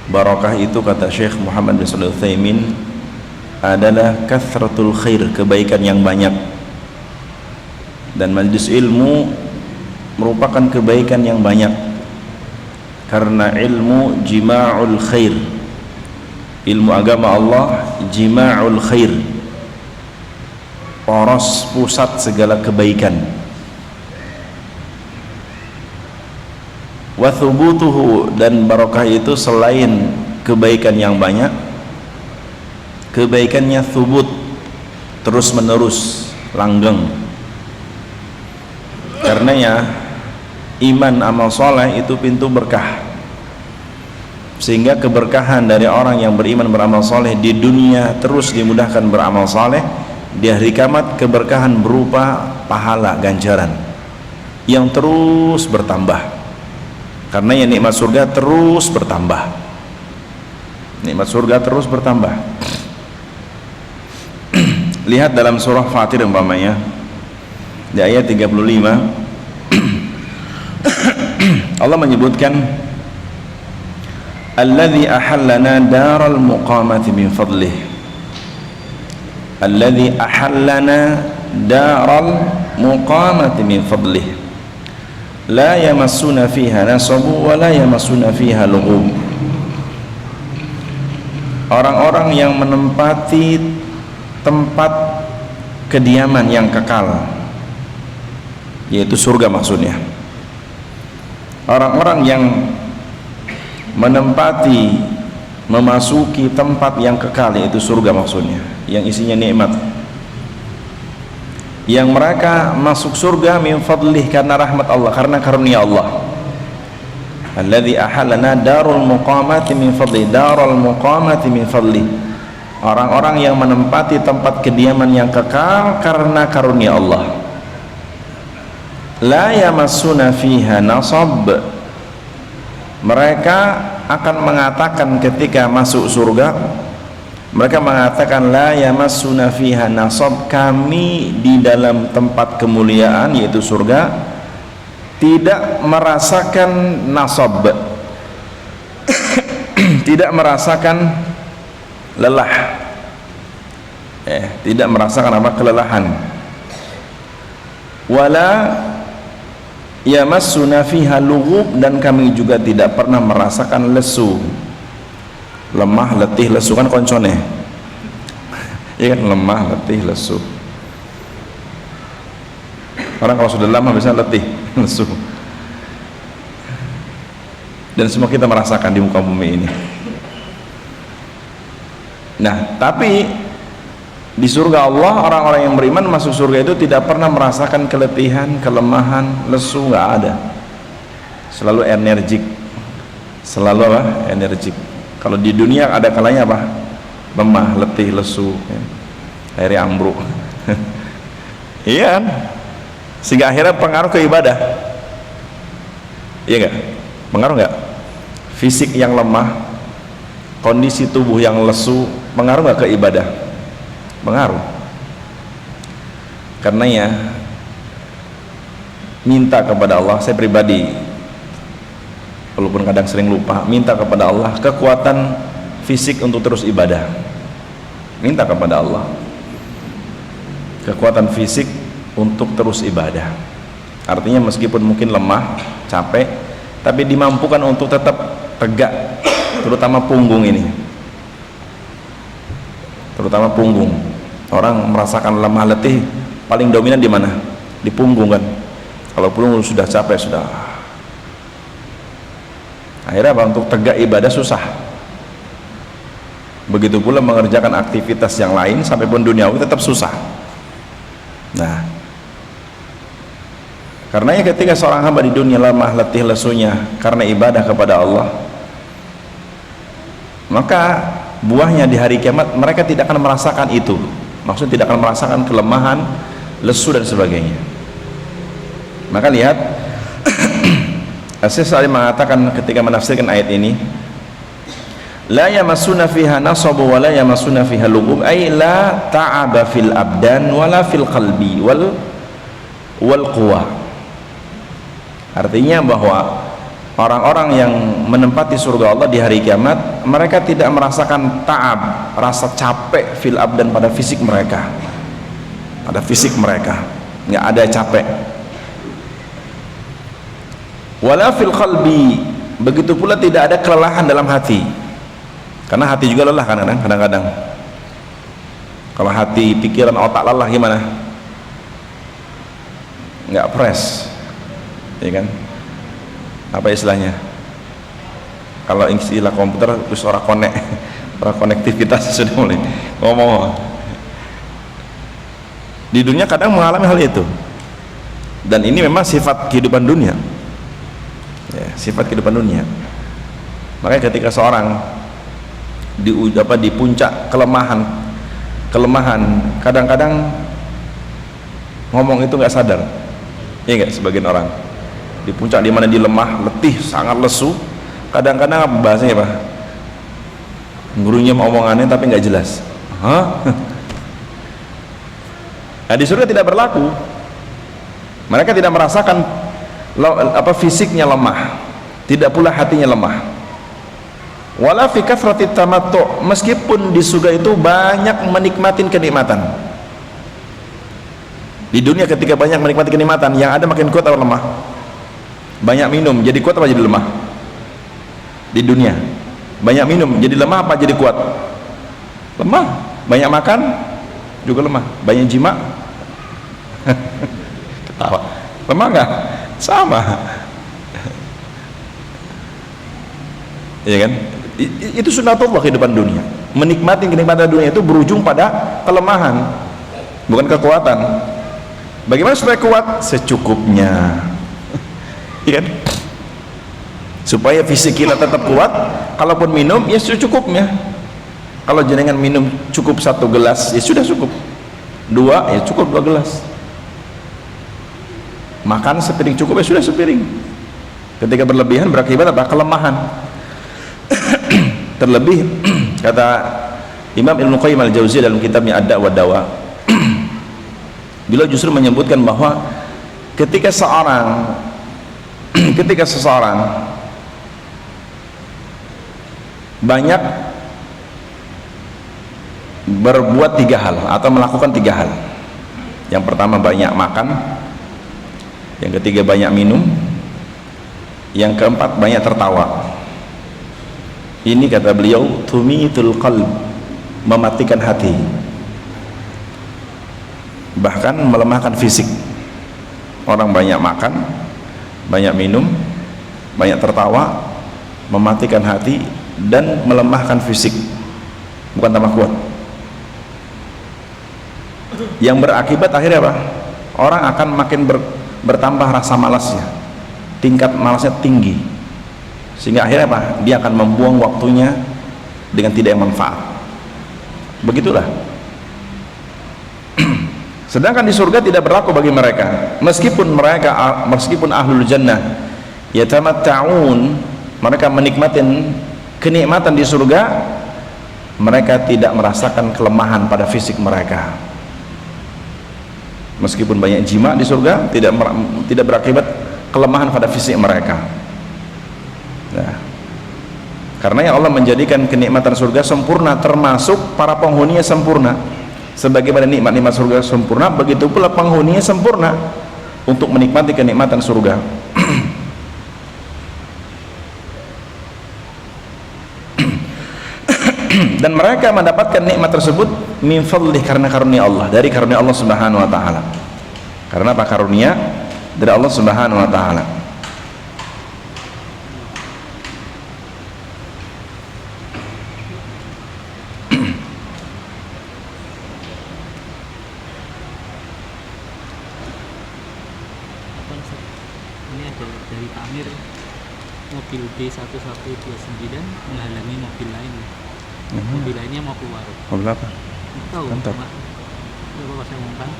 Barokah itu kata Syekh Muhammad bin Shalih Al-Utsaimin adalah kathratul khair, kebaikan yang banyak. Dan majlis ilmu merupakan kebaikan yang banyak, karena ilmu jima'ul khair, ilmu agama Allah jima'ul khair, poros pusat segala kebaikan. Wa thubutuhu, dan barokah itu selain kebaikan yang banyak, kebaikannya thubut, terus menerus, langgeng. Karenanya iman amal soleh itu pintu berkah, sehingga keberkahan dari orang yang beriman beramal soleh di dunia terus dimudahkan beramal soleh, di hari kiamat keberkahan berupa pahala ganjaran yang terus bertambah. Karena ya nikmat surga terus bertambah, nikmat surga terus bertambah. Lihat dalam surah Fatir umpamanya di ayat 35 Allah menyebutkan alladzi ahallana daral muqamati min fadlih, alladzi ahallana daral muqamati min fadlih la yamassuna fiha nasabu wa la yamassuna fiha lughub. Orang-orang yang menempati tempat kediaman yang kekal, yaitu surga maksudnya. Orang-orang yang menempati, memasuki tempat yang kekal, yaitu surga maksudnya, yang isinya nikmat, yang mereka masuk surga min fadlih, karena rahmat Allah, karena karunia Allah. Alladzi ahallana darul muqamati min fadlih, darul muqamati min fadlih, orang-orang yang menempati tempat kediaman yang kekal karena karunia Allah. La yamassuna fiha nasab, mereka akan mengatakan ketika masuk surga, mereka mengatakan la yamassuna fiha nasab, kami di dalam tempat kemuliaan yaitu surga tidak merasakan nasab, tidak merasakan lelah, tidak merasakan apa, kelelahan. Wala yamassuna fiha lughub, dan kami juga tidak pernah merasakan lesu, lemah, letih, lesu kan koncone ya kan, lemah, letih, lesu. Orang kalau sudah lama biasanya letih, lesu, dan semua kita merasakan di muka bumi ini. Nah, tapi di surga Allah, orang-orang yang beriman masuk surga itu tidak pernah merasakan keletihan, kelemahan, lesu, nggak ada. Selalu energik, selalu apa? Energik. Kalau di dunia ada kalanya apa? Lemah, letih, lesu, akhirnya ambruk. Iya kan? Sehingga akhirnya pengaruh ke ibadah. Iya nggak? Pengaruh nggak? Fisik yang lemah, kondisi tubuh yang lesu, pengaruh nggak ke ibadah? Pengaruh. Karenanya minta kepada Allah, saya pribadi walaupun kadang sering lupa, minta kepada Allah kekuatan fisik untuk terus ibadah. Minta kepada Allah kekuatan fisik untuk terus ibadah. Artinya meskipun mungkin lemah, capek, tapi dimampukan untuk tetap tegak, terutama punggung ini, terutama punggung. Orang merasakan lemah letih paling dominan di mana? Di punggung kan. Kalau punggung sudah capek, sudah, akhirnya apa? Untuk tegak ibadah susah. Begitu pula mengerjakan aktivitas yang lain sampai pun duniawi tetap susah. Nah, karenanya ketika seorang hamba di dunia lemah letih lesunya karena ibadah kepada Allah, maka buahnya di hari kiamat mereka tidak akan merasakan itu. Maksudnya tidak akan merasakan kelemahan, lesu dan sebagainya. Maka lihat Syekh Salim mengatakan ketika menafsirkan ayat ini, la yamassuna fiha nasabu wa la yamassuna fiha lughub, ay la ta'aba fil abdan wala fil qalbi wal quwa. Artinya bahwa orang-orang yang menempati surga Allah di hari kiamat, mereka tidak merasakan ta'ab, rasa capek fil abdan pada fisik mereka. Pada fisik mereka nggak ada capek. Wala fil qalbi, begitu pula tidak ada kelelahan dalam hati. Karena hati juga lelah kadang-kadang. Kalau hati, pikiran, otak lelah gimana? Nggak fresh, ya kan? Apa istilahnya? Kalau istilah komputer terus orang konektivitas sudah mulai ngomong. Di dunia kadang mengalami hal itu, dan ini memang sifat kehidupan dunia, ya, sifat kehidupan dunia. Makanya ketika seorang di puncak kelemahan, kadang-kadang ngomong itu nggak sadar, ya nggak, sebagian orang di puncak di mana dia lemah, letih, sangat lesu, kadang-kadang apa bahasanya apa? Ngurunyem omongannya tapi nggak jelas. Hah? Nah, di surga tidak berlaku. Mereka tidak merasakan fisiknya lemah, tidak pula hatinya lemah. Wala fi kathratit tamattu, meskipun di surga itu banyak menikmatin kenikmatan. Di dunia ketika banyak menikmati kenikmatan, yang ada makin kuat atau lemah? Banyak minum jadi kuat apa jadi lemah? Di dunia banyak minum jadi lemah apa jadi kuat? Lemah. Banyak makan juga lemah. Banyak jima ketawa, lemah nggak? Sama, ya kan? Itu sunatullah kehidupan dunia. Menikmati kenikmatan dunia itu berujung pada kelemahan, bukan kekuatan. Bagaimana supaya kuat? Secukupnya, ya kan? Supaya fisik kita tetap kuat, kalaupun minum ya secukupnya. Kalau jenengan minum cukup 1 gelas ya sudah cukup, 2 ya cukup 2 gelas. Makan sepiring cukup ya sudah sepiring. Ketika berlebihan berakibat apa? Kelemahan. Terlebih kata Imam Ibnu Qayyim al-Jauziyah dalam kitabnya Ad-Da' wa Dawa, beliau justru menyebutkan bahwa ketika seseorang banyak berbuat 3 hal atau melakukan 3 hal. Yang pertama banyak makan, yang ketiga banyak minum, yang keempat banyak tertawa. Ini kata beliau tumitul qalb, mematikan hati, bahkan melemahkan fisik. Orang banyak makan, banyak minum, banyak tertawa, mematikan hati dan melemahkan fisik, bukan tambah kuat. Yang berakibat akhirnya apa? Orang akan makin bertambah rasa malasnya, tingkat malasnya tinggi, sehingga akhirnya apa? Dia akan membuang waktunya dengan tidak yang manfaat. Begitulah. Sedangkan di surga tidak berlaku bagi mereka, meskipun ahlul jannah yatamatta'un, mereka menikmatin kenikmatan di surga, mereka tidak merasakan kelemahan pada fisik mereka. Meskipun banyak jima di surga, tidak berakibat kelemahan pada fisik mereka. Nah, karena yang Allah menjadikan kenikmatan surga sempurna, termasuk para penghuninya sempurna. Sebagaimana nikmat-nikmat surga sempurna, begitu pula penghuninya sempurna untuk menikmati kenikmatan surga. Dan mereka mendapatkan nikmat tersebut min fadlih, karena karunia Allah, dari karunia Allah Subhanahu wa taala. Karena apa? Karunia dari Allah Subhanahu wa taala. Ini ada dari Pak Amir, mobil B1129 menghalangi mobil lain. Mobil lainnya mau keluar. Mobil apa? Nggak tahu. Mantap. Coba pas saya ngomong.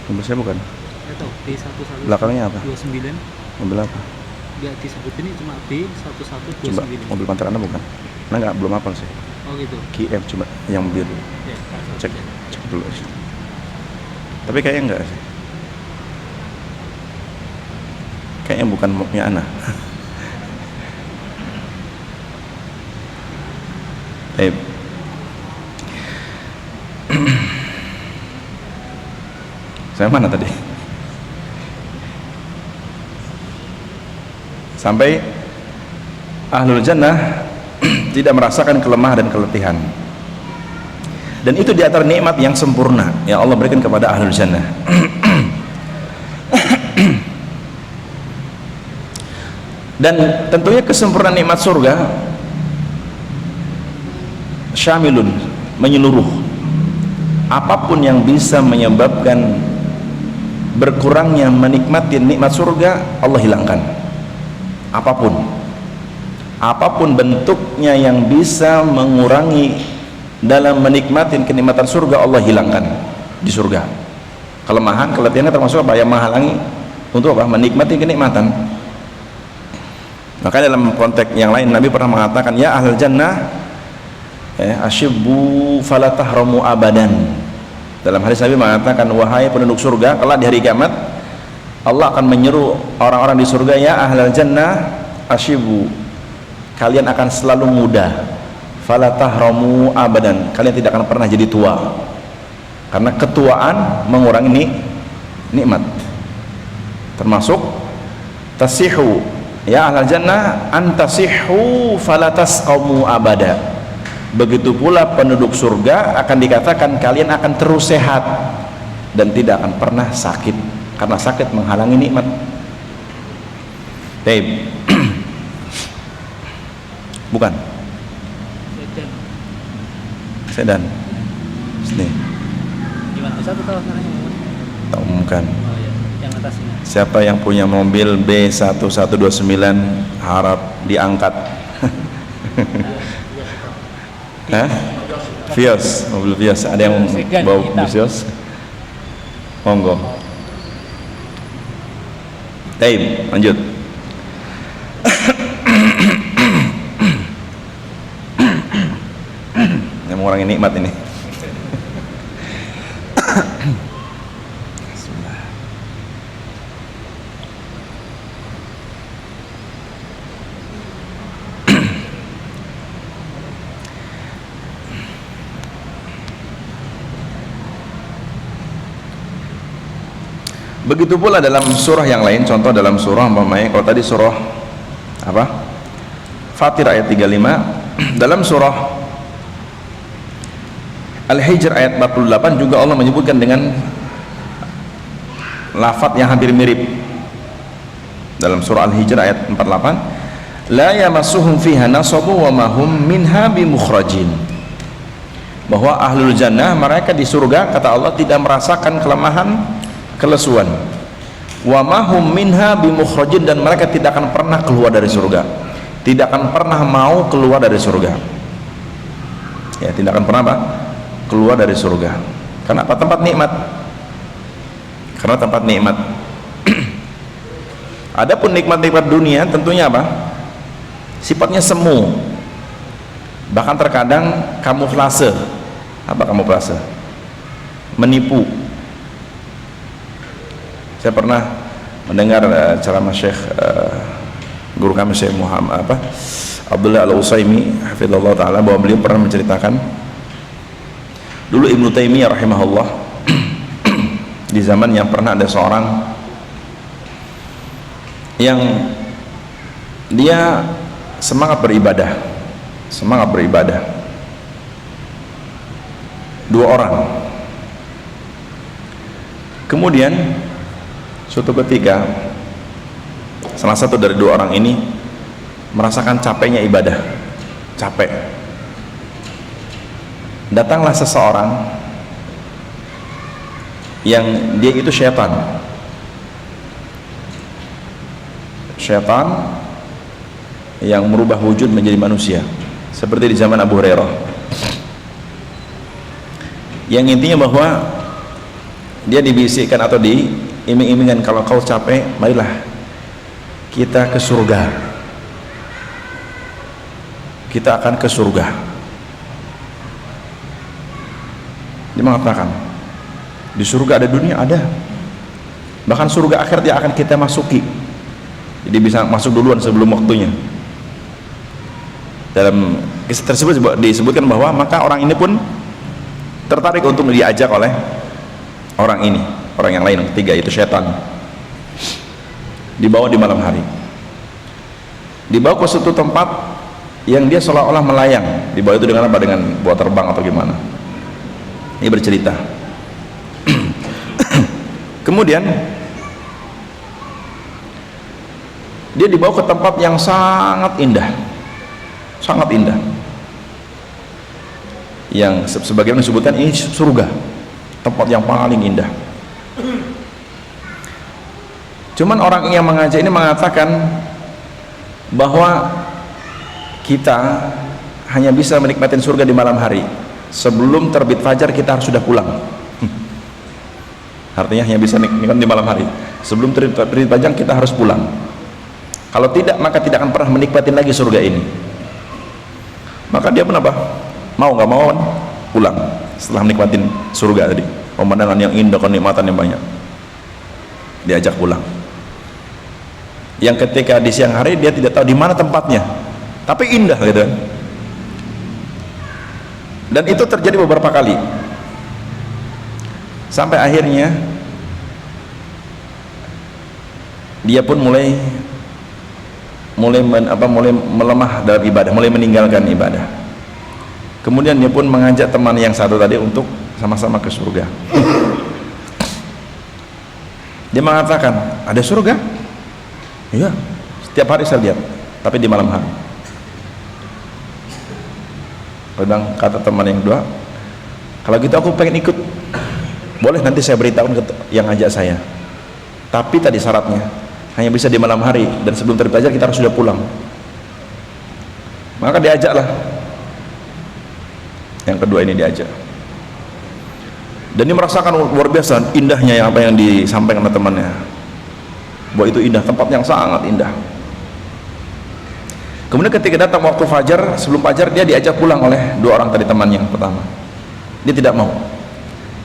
Mobil saya bukan? Nggak tahu. B1129. Belakangnya apa? 29. Mobil apa? Nggak disebutin, ini cuma B1129. Coba mobil pantai Anda bukan? Nah, nggak, belum hafal sih. Oh gitu. KF coba yang biru. Ya, Cek dulu. Tapi kayaknya enggak sih. Kayaknya bukan mobilnya Ana. Baik. Saya mana tadi? Sampai ahlul jannah tidak merasakan kelemahan dan keletihan. Dan itu di antara nikmat yang sempurna yang Allah berikan kepada ahlul jannah. Dan tentunya kesempurnaan nikmat surga syamilun, menyeluruh. Apapun yang bisa menyebabkan berkurangnya menikmati nikmat surga, Allah hilangkan. Apapun bentuknya yang bisa mengurangi dalam menikmati kenikmatan surga, Allah hilangkan di surga. Kelemahan, keletihannya termasuk apa? Yang menghalangi untuk apa? Menikmati kenikmatan. Maka dalam konteks yang lain Nabi pernah mengatakan, ya ahlul jannah asyibbu falatahramu abadan. Dalam hadis Nabi mengatakan, wahai penduduk surga, kelak di hari kiamat Allah akan menyeru orang-orang di surga, ya ahlul jannah asyibbu, kalian akan selalu muda, falatahramu abadan, kalian tidak akan pernah jadi tua, karena ketuaan mengurangi nikmat. Termasuk tasihu, ya ahlal jannah antasihu falatasqamu abada. Begitu pula penduduk surga akan dikatakan kalian akan terus sehat dan tidak akan pernah sakit, karena sakit menghalangi nikmat. Baik. Bukan sedan. Sini. Gimana? Satu tahu caranya? Tak umumkan. Oh ya, yang atasnya. Siapa yang punya mobil B1129 harap diangkat. Hah? Vios, mobil Vios. Ada yang bawa Vios? Monggo. Baik, lanjut. Yang mengurangi nikmat ini. Begitu pula dalam surah yang lain, contoh dalam surah umpamanya kalau tadi surah apa? Fatir ayat 35, dalam surah Al-Hijr ayat 48 juga Allah menyebutkan dengan lafaz yang hampir mirip. Dalam surah Al-Hijr ayat 48, la yamassuhum fiha nasabu wa ma hum minha bimukhrajin. Bahwa ahlul jannah, mereka di surga kata Allah tidak merasakan kelemahan, kelesuan. Wa mahum minha bimukhrajin, dan mereka tidak akan pernah keluar dari surga, tidak akan pernah mau keluar dari surga, ya tidak akan pernah apa? Keluar dari surga. Kenapa? Tempat nikmat, karena tempat nikmat. Adapun nikmat-nikmat dunia tentunya apa? Sifatnya semu, bahkan terkadang kamuflase. Apa kamuflase? Menipu. Saya pernah mendengar ceramah Syekh guru kami Syekh Muhammad Abdullah Al-Utsaimin hafizallahu taala, bahwa beliau pernah menceritakan dulu Ibnu Taimiyah rahimahullah di zaman yang pernah ada seorang yang dia semangat beribadah, dua orang. Kemudian suatu ketika salah satu dari dua orang ini merasakan capeknya ibadah, capek. Datanglah seseorang yang dia itu syaitan yang merubah wujud menjadi manusia, seperti di zaman Abu Hurairah, yang intinya bahwa dia dibisikkan atau diiming-imingkan, kalau kau capek, marilah kita ke surga, kita akan ke surga. Dia mengatakan di surga ada dunia, ada, bahkan surga akhirat yang akan kita masuki, jadi bisa masuk duluan sebelum waktunya. dalam kisah tersebut disebutkan bahwa maka orang ini pun tertarik untuk diajak oleh orang ini, orang yang lain, yang ketiga itu syaitan. Dibawa di malam hari, dibawa ke suatu tempat yang dia seolah-olah melayang. Dibawa itu dengan apa? Dengan buat terbang atau gimana? Ini bercerita. Kemudian dia dibawa ke tempat yang sangat indah, sangat indah, yang sebagaimana disebutkan ini surga, tempat yang paling indah. Cuman orang yang mengajak ini mengatakan bahwa kita hanya bisa menikmati surga di malam hari. Sebelum terbit fajar kita harus sudah pulang. Artinya hanya bisa nikmati di malam hari. Sebelum terbit fajar kita harus pulang. Kalau tidak, maka tidak akan pernah menikmati lagi surga ini. Maka dia pun apa? Mau nggak mau pulang setelah menikmati surga tadi, pemandangan yang indah, kenikmatan yang banyak. Diajak pulang. Yang ketika di siang hari dia tidak tahu di mana tempatnya, tapi indah gitu. Dan itu terjadi beberapa kali. Sampai akhirnya dia pun mulai melemah dalam ibadah, mulai meninggalkan ibadah. Kemudian dia pun mengajak teman yang satu tadi untuk sama-sama ke surga. Dia mengatakan, ada surga? Iya, setiap hari saya lihat, tapi di malam hari. Kadang kata teman yang kedua, kalau gitu aku pengen ikut, boleh nanti saya beritahu ke yang ajak saya, tapi tadi syaratnya hanya bisa di malam hari dan sebelum terbit fajar kita harus sudah pulang. Maka diajaklah yang kedua ini, diajak, dan dia merasakan luar biasa indahnya apa yang disampaikan oleh temannya, bahwa itu indah, tempat yang sangat indah. Kemudian ketika datang waktu fajar, sebelum fajar dia diajak pulang oleh dua orang tadi, teman yang pertama. Dia tidak mau.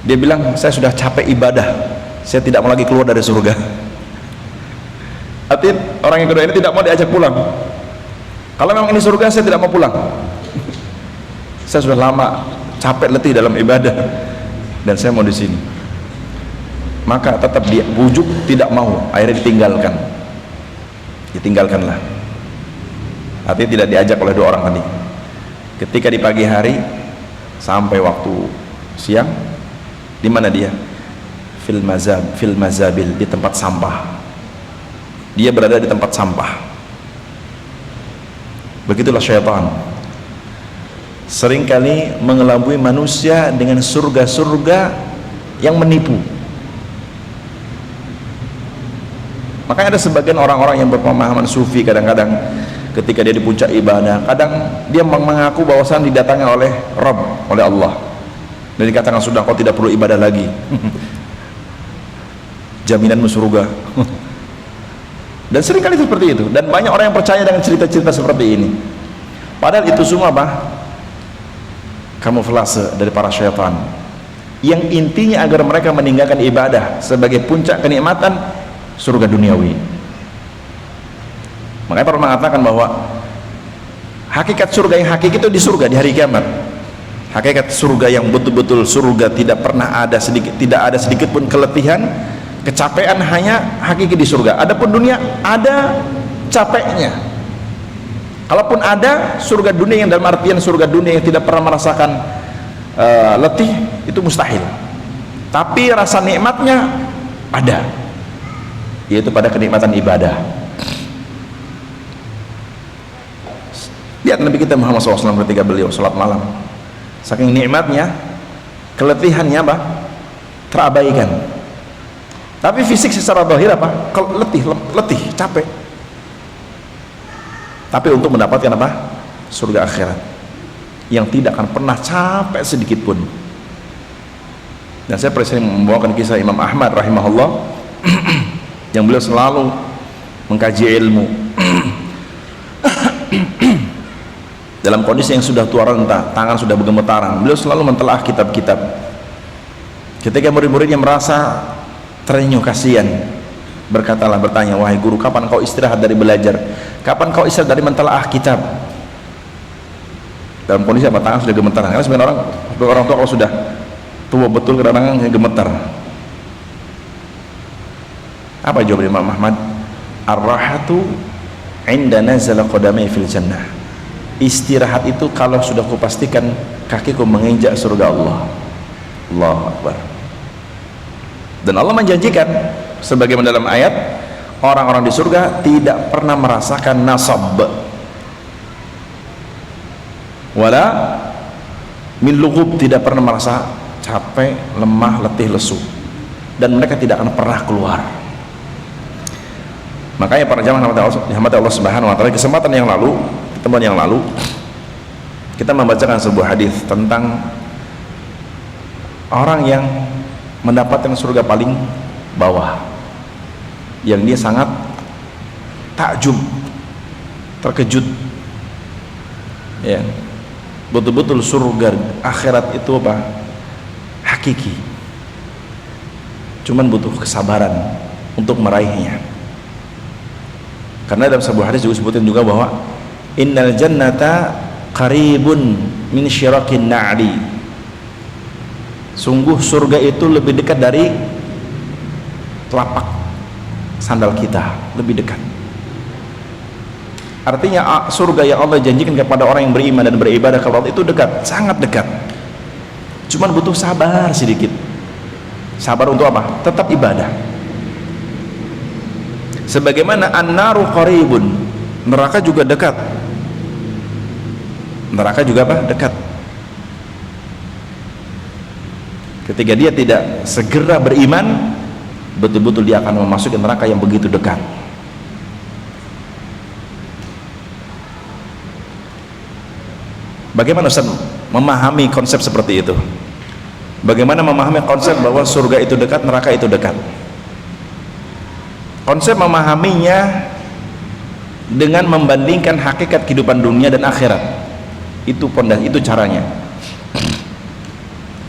Dia bilang, saya sudah capek ibadah, saya tidak mau lagi keluar dari surga. Artinya orang yang kedua ini tidak mau diajak pulang. Kalau memang ini surga, saya tidak mau pulang. Saya sudah lama capek letih dalam ibadah dan saya mau di sini. Maka tetap dia bujuk tidak mau, akhirnya ditinggalkanlah. Artinya tidak diajak oleh dua orang tadi. Ketika di pagi hari sampai waktu siang, di mana dia? Fil mazabil, di tempat sampah. Dia berada di tempat sampah. Begitulah syaitan, seringkali mengelabui manusia dengan surga-surga yang menipu. Makanya ada sebagian orang-orang yang berpemahaman sufi, kadang-kadang ketika dia di puncak ibadah, kadang dia mengaku bahwasan didatangi oleh Rabb, oleh Allah, dan dikatakan sudah kau tidak perlu ibadah lagi. Jaminanmu surga. Dan seringkali seperti itu, dan banyak orang yang percaya dengan cerita-cerita seperti ini. Padahal itu semua apa? Kamuflase dari para syaitan, yang intinya agar mereka meninggalkan ibadah sebagai puncak kenikmatan surga duniawi. Makanya para mengatakan bahwa hakikat surga yang hakiki itu di surga, di hari kiamat. Hakikat surga yang betul-betul surga, tidak pernah ada sedikit pun keletihan, kecapean, hanya hakiki di surga. Adapun dunia ada capeknya. Kalaupun ada surga dunia yang dalam artian surga dunia yang tidak pernah merasakan letih, itu mustahil. Tapi rasa nikmatnya ada, yaitu pada kenikmatan ibadah. Lihat Nabi kita Muhammad SAW ketika beliau sholat malam, saking nikmatnya, keletihannya apa? Terabaikan. Tapi fisik secara zahir apa? Letih, capek. Tapi untuk mendapatkan apa? Surga akhirat yang tidak akan pernah capek sedikit pun. Dan saya sering membawakan kisah Imam Ahmad rahimahullah yang beliau selalu mengkaji ilmu dalam kondisi yang sudah tua renta, tangan sudah bergemetaran. Beliau selalu mentelaah kitab-kitab. Ketika murid-muridnya merasa terenyuh, kasihan, bertanya, wahai guru, kapan kau istirahat dari belajar? Kapan kau istirahat dari mentelaah kitab? dalam kondisi apa? Tangan sudah gemetar. Karena sebenarnya orang tua kalau sudah tua betul kadang-kadang gemetar. Apa jawaban Imam Ahmad? Ar-rahatu inda nazala qadamai fil jannah. Istirahat itu kalau sudah kupastikan kakiku menginjak surga Allah. Allahu Akbar. Dan Allah menjanjikan sebagaimana dalam ayat, orang-orang di surga tidak pernah merasakan nasab wala min lughub, tidak pernah merasa capek, lemah, letih, lesu, dan mereka tidak akan pernah keluar. Makanya para jamaah rahmati Allah Subhanahu wa taala, kesempatan yang lalu, pertemuan yang lalu, kita membacakan sebuah hadis tentang orang yang mendapatkan surga paling bawah, yang dia sangat takjub, terkejut, ya, betul-betul surga akhirat itu apa? Hakiki, cuman butuh kesabaran untuk meraihnya. Karena dalam sebuah hadis juga sebutin juga bahwa innal jannata qaribun min syiraqin na'li, sungguh surga itu lebih dekat dari telapak sandal kita, lebih dekat. Artinya surga yang Allah janjikan kepada orang yang beriman dan beribadah kepada Allah itu dekat, sangat dekat. Cuman butuh sabar sedikit. Sabar untuk apa? Tetap ibadah. Sebagaimana an-naru qaribun, neraka juga dekat. Neraka juga apa? Dekat. Ketika dia tidak segera beriman, betul-betul dia akan memasuki neraka yang begitu dekat. Bagaimana Ustaz memahami konsep seperti itu? Bagaimana memahami konsep bahwa surga itu dekat, neraka itu dekat? Konsep memahaminya dengan membandingkan hakikat kehidupan dunia dan akhirat. Itu pondasi, itu caranya.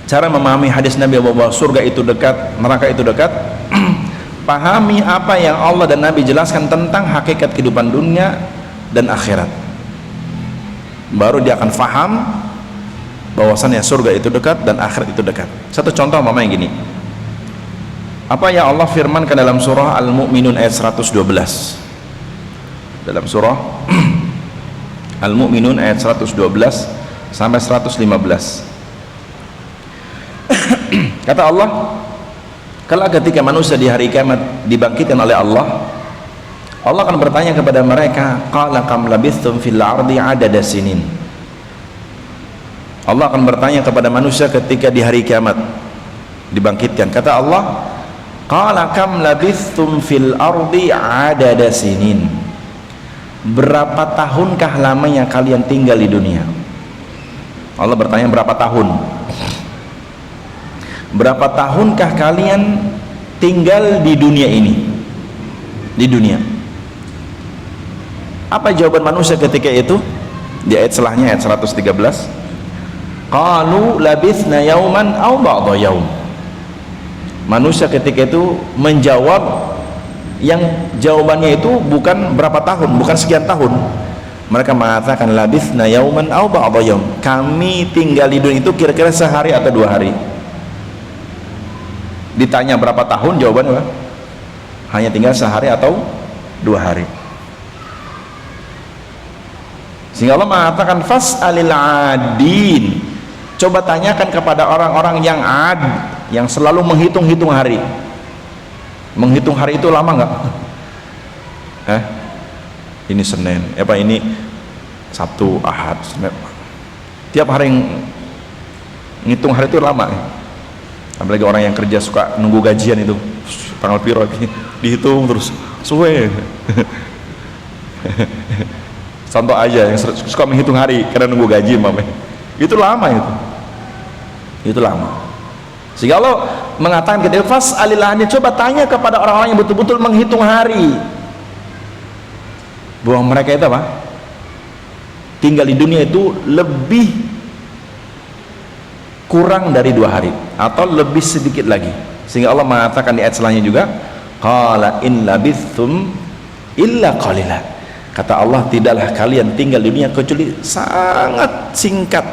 Cara memahami hadis Nabi bahwa surga itu dekat, neraka itu dekat, pahami apa yang Allah dan Nabi jelaskan tentang hakikat kehidupan dunia dan akhirat. Baru dia akan faham bahwasannya surga itu dekat dan akhirat itu dekat. Satu contoh mama yang gini. Apa yang Allah firmankan dalam surah Al-Mu'minun ayat 112. Dalam surah Al-Mu'minun ayat 112 sampai 115. Kata Allah, kalau ketika manusia di hari kiamat dibangkitkan oleh Allah, Allah akan bertanya kepada mereka, qala kam labithtum fil ardi adada sinin. Allah akan bertanya kepada manusia ketika di hari kiamat dibangkitkan. Kata Allah, qala kam labithtum fil ardi adada sinin. Berapa tahunkah lamanya kalian tinggal di dunia? Allah bertanya berapa tahun? Berapa tahunkah kalian tinggal di dunia ini? Di dunia. Apa jawaban manusia ketika itu? Di ayat setelahnya, ayat 113. Qalu labithna yauman aw ba'dha yaum. Manusia ketika itu menjawab yang jawabannya itu bukan berapa tahun, bukan sekian tahun. Mereka mengatakan labithna yauman aw ba'dha yaum. Kami tinggal di dunia itu kira-kira sehari atau 2 hari. Ditanya berapa tahun, jawabannya apa? Hanya tinggal sehari atau 2 hari. Sehingga Allah mengatakan fas'alil adin. Coba tanyakan kepada orang-orang yang ad, yang selalu menghitung-hitung hari. Menghitung hari itu lama nggak? Ini Senin, apa ini Sabtu, Ahad, Senin. Tiap hari ngitung hari itu lama. Apalagi orang yang kerja suka nunggu gajian itu, tanggal piro dihitung terus suwe. Contoh aja yang suka menghitung hari karena nunggu gaji, mame. Itu lama itu. Itu lama. Sehingga Allah mengatakan ketika fas'alilahni, coba tanya kepada orang-orang yang betul-betul menghitung hari. Bahwa mereka itu apa? Tinggal di dunia itu lebih kurang dari 2 hari atau lebih sedikit lagi. Sehingga Allah mengatakan di ayat selanjutnya juga, qala in labithum illa qalila. Kata Allah, tidaklah kalian tinggal di dunia kecuali sangat singkat,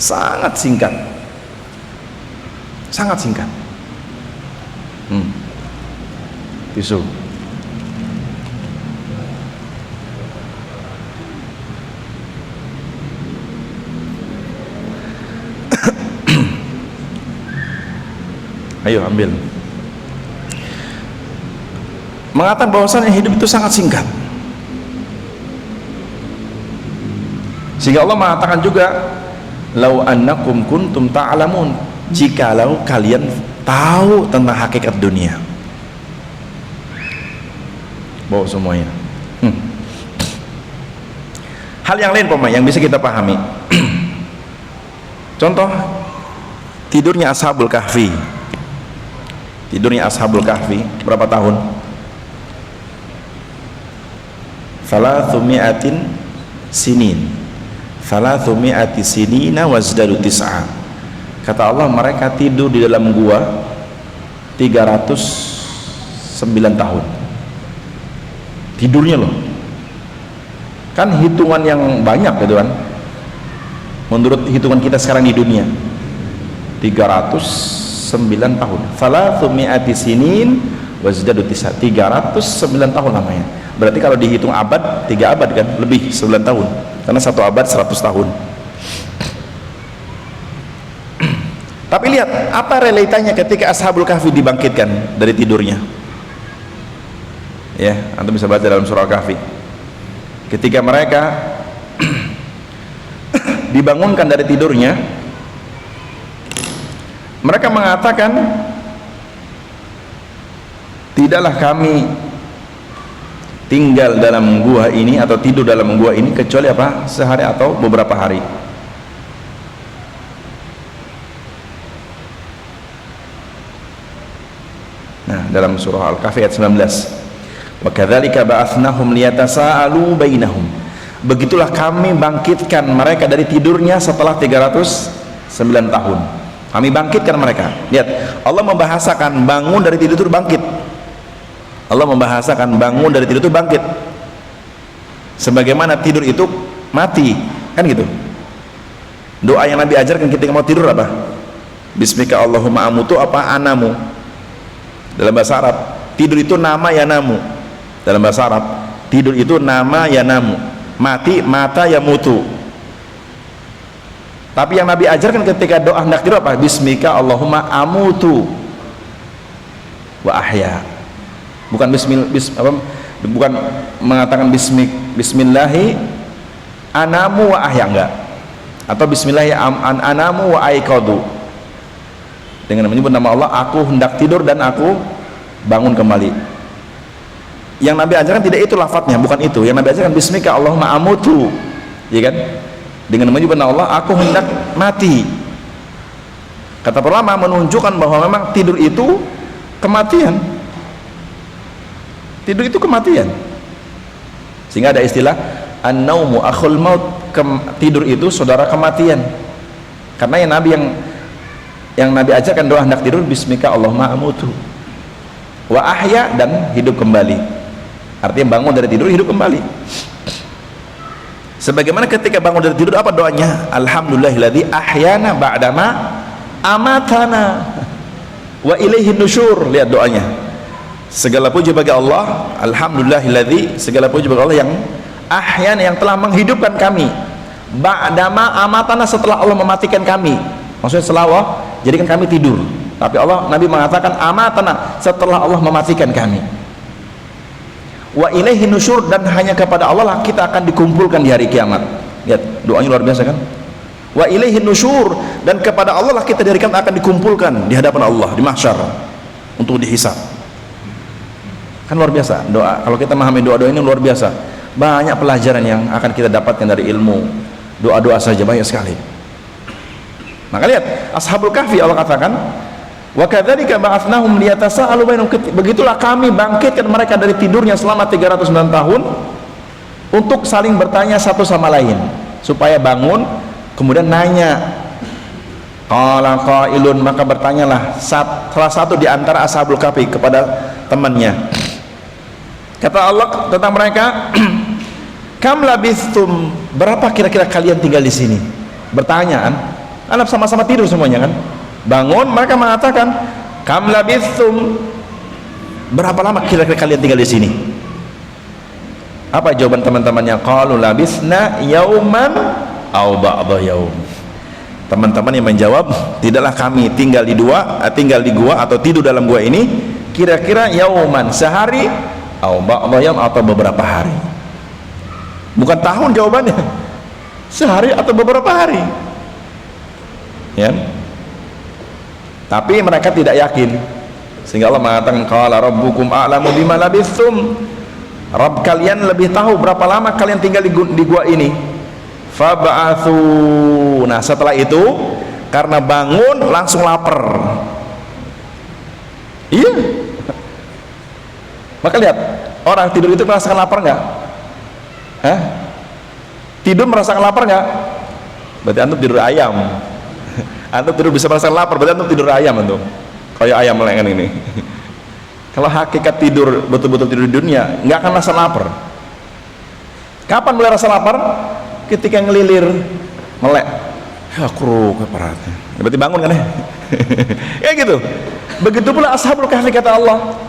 sangat singkat, sangat singkat. Tisu. Ayo ambil. Mengatakan bahwasannya hidup itu sangat singkat. Sehingga Allah mengatakan juga, lau annakum kuntum ta'lamun, jikalau kalian tahu tentang hakikat dunia. Bawa semuanya. Hal yang lain pemain yang bisa kita pahami. Contoh tidurnya Ashabul Kahfi. Tidurnya Ashabul Kahfi berapa tahun? 300 sinin. 300 sinina wazdadu tis'a. Kata Allah, mereka tidur di dalam gua 309 tahun. Tidurnya loh. Kan hitungan yang banyak gitu kan. Menurut hitungan kita sekarang di dunia 309 tahun. 300 sinin wazdadu tis'a. 309 tahun namanya. Berarti kalau dihitung abad, 3 abad kan, lebih 9 tahun. Karena 1 abad 100 tahun. Tapi lihat apa realitanya ketika Ashabul Kahfi dibangkitkan dari tidurnya. Ya, antum bisa baca dalam surah Al-Kahfi. Ketika mereka dibangunkan dari tidurnya, mereka mengatakan, tidaklah kami tinggal dalam gua ini atau tidur dalam gua ini kecuali apa? Sehari atau beberapa hari. Nah, dalam surah Al-Kahfi ayat 19. Wa kadzalika ba'atsnahum liyatasaalu bainahum. Begitulah kami bangkitkan mereka dari tidurnya setelah 309 tahun. Kami bangkitkan mereka. Lihat, Allah membahasakan bangun dari tidur itu bangkit. Allah membahasakan bangun dari tidur itu bangkit. Sebagaimana tidur itu mati, kan gitu. Doa yang Nabi ajarkan ketika mau tidur apa? Bismika Allahumma amutu apa anamu. Dalam bahasa Arab, tidur itu nama yanamu. Dalam bahasa Arab, tidur itu nama yanamu. Mati mata yamutu. Tapi yang Nabi ajarkan ketika doa hendak tidur apa? Bismika Allahumma amutu wa ahya. Bukan bukan mengatakan bismillahi anamu wa ahya, enggak. Atau bismillahi anamu wa aiqadu. Dengan menyebut nama Allah, aku hendak tidur dan aku bangun kembali. Yang Nabi ajarkan tidak itu lafadznya, bukan itu. Yang Nabi ajarkan bismika Allahumma amutu, ya kan? Dengan menyebut nama Allah, aku hendak mati. Kata para ulama menunjukkan bahwa memang tidur itu kematian. Tidur itu kematian. Sehingga ada istilah an-naumu akhul maut, tidur itu saudara kematian. Karena yang Nabi ajarkan doa hendak tidur bismika Allahumma amutu wa ahya, dan hidup kembali. Artinya bangun dari tidur hidup kembali. Sebagaimana ketika bangun dari tidur apa doanya? Alhamdulillahilladzi ahyana ba'dama amatana wa ilaihin nusyur. Lihat doanya. Segala puji bagi Allah, alhamdulillahilladzi, segala puji bagi Allah yang ahyana, yang telah menghidupkan kami, ba'dama amatana, setelah Allah mematikan kami. Maksudnya setelah Allah jadikan kami tidur. Tapi Nabi mengatakan amatana, setelah Allah mematikan kami. Wa ilaihi nusyur, dan hanya kepada Allah lah kita akan dikumpulkan di hari kiamat. Lihat, doanya luar biasa kan? Wa ilaihi nusyur, dan kepada Allah lah kita di hari kiamat akan dikumpulkan di hadapan Allah di mahsyar untuk dihisab. Kan luar biasa doa. Kalau kita memahami doa-doa ini luar biasa. Banyak pelajaran yang akan kita dapatkan dari ilmu. Doa-doa saja banyak sekali. Maka lihat, Ashabul Kahfi Allah katakan, wa kadzalika ba'atsnahum liyatasaalu bainahum. Begitulah kami bangkitkan mereka dari tidurnya selama 309 tahun untuk saling bertanya satu sama lain, supaya bangun kemudian nanya. Qala qailun, maka bertanyalah salah satu di antara Ashabul Kahfi kepada temannya. Kata Allah tentang mereka, Kam labithum, berapa kira-kira kalian tinggal di sini? Bertanyaan, anak sama-sama tidur semuanya kan? Bangun, mereka mengatakan, kam labithum, berapa lama kira-kira kalian tinggal di sini? Apa jawaban teman-temannya? Qalu labithna yauman aw ba'dha yaum. Teman-teman yang menjawab, tidaklah kami tinggal di gua atau tidur dalam gua ini kira-kira yauman, sehari, aw ba'dha yaum, atau beberapa hari. Bukan tahun jawabannya, sehari atau beberapa hari, ya. Tapi mereka tidak yakin, sehingga Allah mengatakan qala rabbukum a'lamu bima labithum, Rabb kalian lebih tahu berapa lama kalian tinggal di gua ini. Fab'athu, nah setelah itu karena bangun langsung lapar, iya, maka lihat orang tidur itu merasakan lapar nggak? Hah? Tidur merasakan lapar nggak? Berarti antum tidur ayam. Antum tidur bisa merasakan lapar, berarti antum tidur ayam antum. Kayak ayam melengan ini. Kalau hakikat tidur betul-betul tidur di dunia, nggak akan rasa lapar. Kapan mulai rasa lapar? Ketika ngelilir, melek. Ya kruk keparatnya. Berarti bangun kan ya? Ya gitu. Begitu pula ashabul kahfi kata Allah.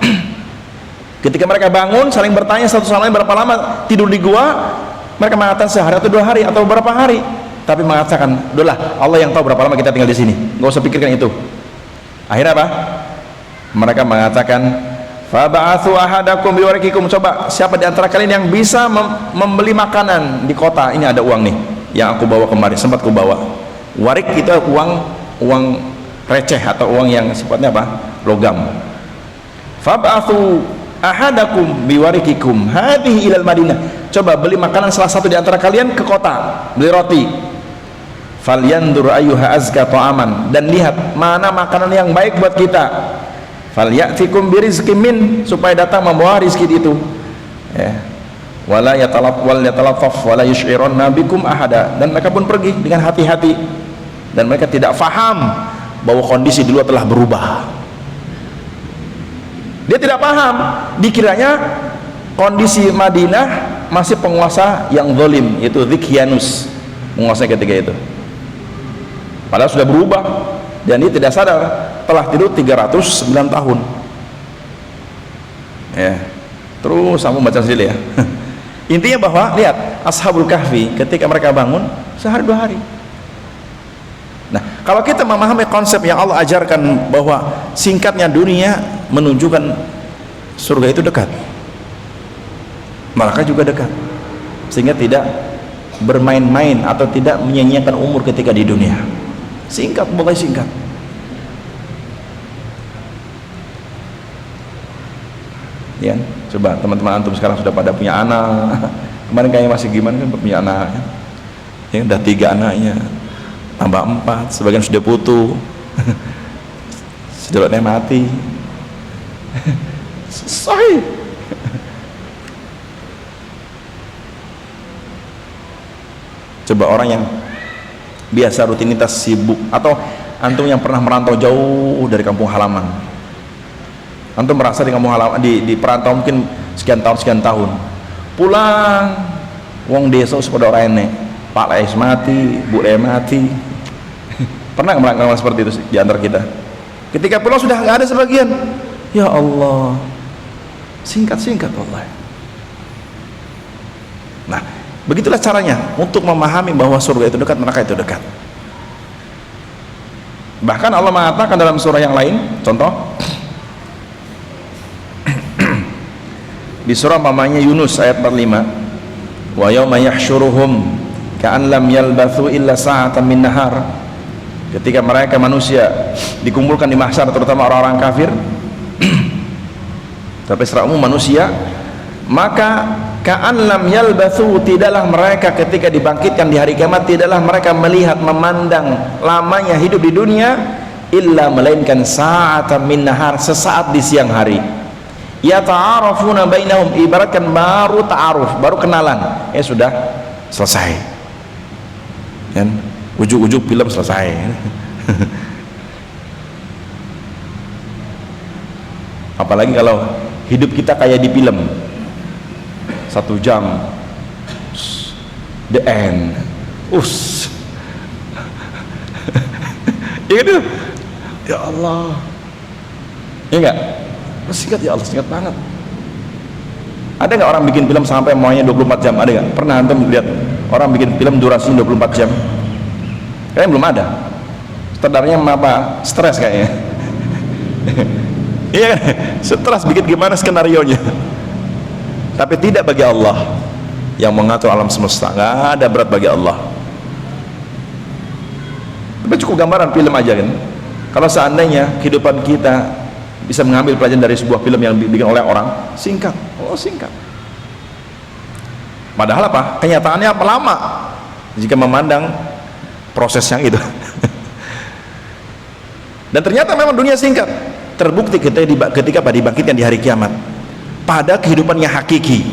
Ketika mereka bangun, saling bertanya satu sama lain berapa lama tidur di gua. Mereka mengatakan sehari atau 2 hari atau berapa hari. Tapi mengatakan, udahlah Allah yang tahu berapa lama kita tinggal di sini. Nggak usah pikirkan itu. Akhirnya apa? Mereka mengatakan, fab'atsu ahadakum biwarikikum. Coba siapa di antara kalian yang bisa membeli makanan di kota? Ini ada uang nih yang aku bawa kemarin, sempat ku bawa. Warik itu uang receh atau uang yang sifatnya apa? Logam. Fab'atsu ahadakum biwarikikum hadhihi ilal Madinah. Coba beli makanan salah satu di antara kalian ke kota, beli roti. Falyandur ayyuha azka ta'aman, dan lihat mana makanan yang baik buat kita. Falyatikum birizqin min, supaya datang membawa rizki itu. Ya. Wala yatalaffaf wala yush'iranna bikum ahada, dan mereka pun pergi dengan hati-hati, dan mereka tidak faham bahwa kondisi di luar telah berubah. Dia tidak paham, dikiranya kondisi Madinah masih penguasa yang zalim, yaitu Dzikyanus menguasai ketika itu. Padahal sudah berubah, dan dia tidak sadar telah tidur 309 tahun. Ya, terus kamu baca sendiri ya. Intinya bahwa lihat ashabul kahfi ketika mereka bangun sehari 2 hari. Nah, kalau kita memahami konsep yang Allah ajarkan bahwa singkatnya dunia menunjukkan surga itu dekat, neraka juga dekat, sehingga tidak bermain-main atau tidak menyia-nyiakan umur ketika di dunia. Singkat, boleh singkat. Ya, coba teman-teman antum sekarang sudah pada punya anak. Kemarin kayaknya masih gimana kan punya anak, ya udah 3 anaknya, tambah 4, sebagian sudah putu, sejelotnya mati. Sahih. Coba orang yang biasa rutinitas sibuk, atau antum yang pernah merantau jauh dari kampung halaman, antum merasa di kampung halaman, di perantau mungkin sekian tahun, pulang wong desa sepeda orang enek, Pak Lais mati, Bu Le mati. Pernah nggak seperti itu di antara kita? Ketika pulang sudah nggak ada sebagian. Ya Allah, singkat Allah. Nah, begitulah caranya untuk memahami bahwa surga itu dekat, neraka itu dekat. Bahkan Allah mengatakan dalam surah yang lain, contoh di surah mamanya Yunus ayat 45, wa yauma yahsyuruhum ka'an lam yalbathu illa sa'atan min nahar. Ketika mereka manusia dikumpulkan di mahsyar, terutama orang-orang kafir, tapi secara umum manusia, maka ka'an lam yalbathu, tidaklah mereka ketika dibangkitkan di hari kiamat, tidaklah mereka melihat, memandang lamanya hidup di dunia, illa melainkan sa'atan min nahar, sesaat di siang hari. Yata'arafuna bainahum, ibaratkan baru ta'aruf, baru kenalan, sudah selesai kan, ujuk-ujuk film selesai. Apalagi kalau hidup kita kayak di film, 1 jam the end. Iya gitu. Ya Allah. Iya enggak? Singkat ya Allah, singkat banget. Ada nggak orang bikin film sampai maunya 24 jam? Ada nggak? Pernah antum lihat orang bikin film durasinya 24 jam? Kayaknya belum ada. Sutradaranya apa? Stres kayaknya. Iya kan? Stres bikin gimana skenarionya. Tapi tidak bagi Allah yang mengatur alam semesta. Nggak ada berat bagi Allah. Tapi cukup gambaran film aja kan. Kalau seandainya kehidupan kita bisa mengambil pelajaran dari sebuah film yang dibikin oleh orang, singkat. Oh, singkat. Padahal apa? Kenyataannya apa? Lama jika memandang proses yang itu. Dan ternyata memang dunia singkat. Terbukti ketika dibangkitkan di hari kiamat pada kehidupan yang hakiki.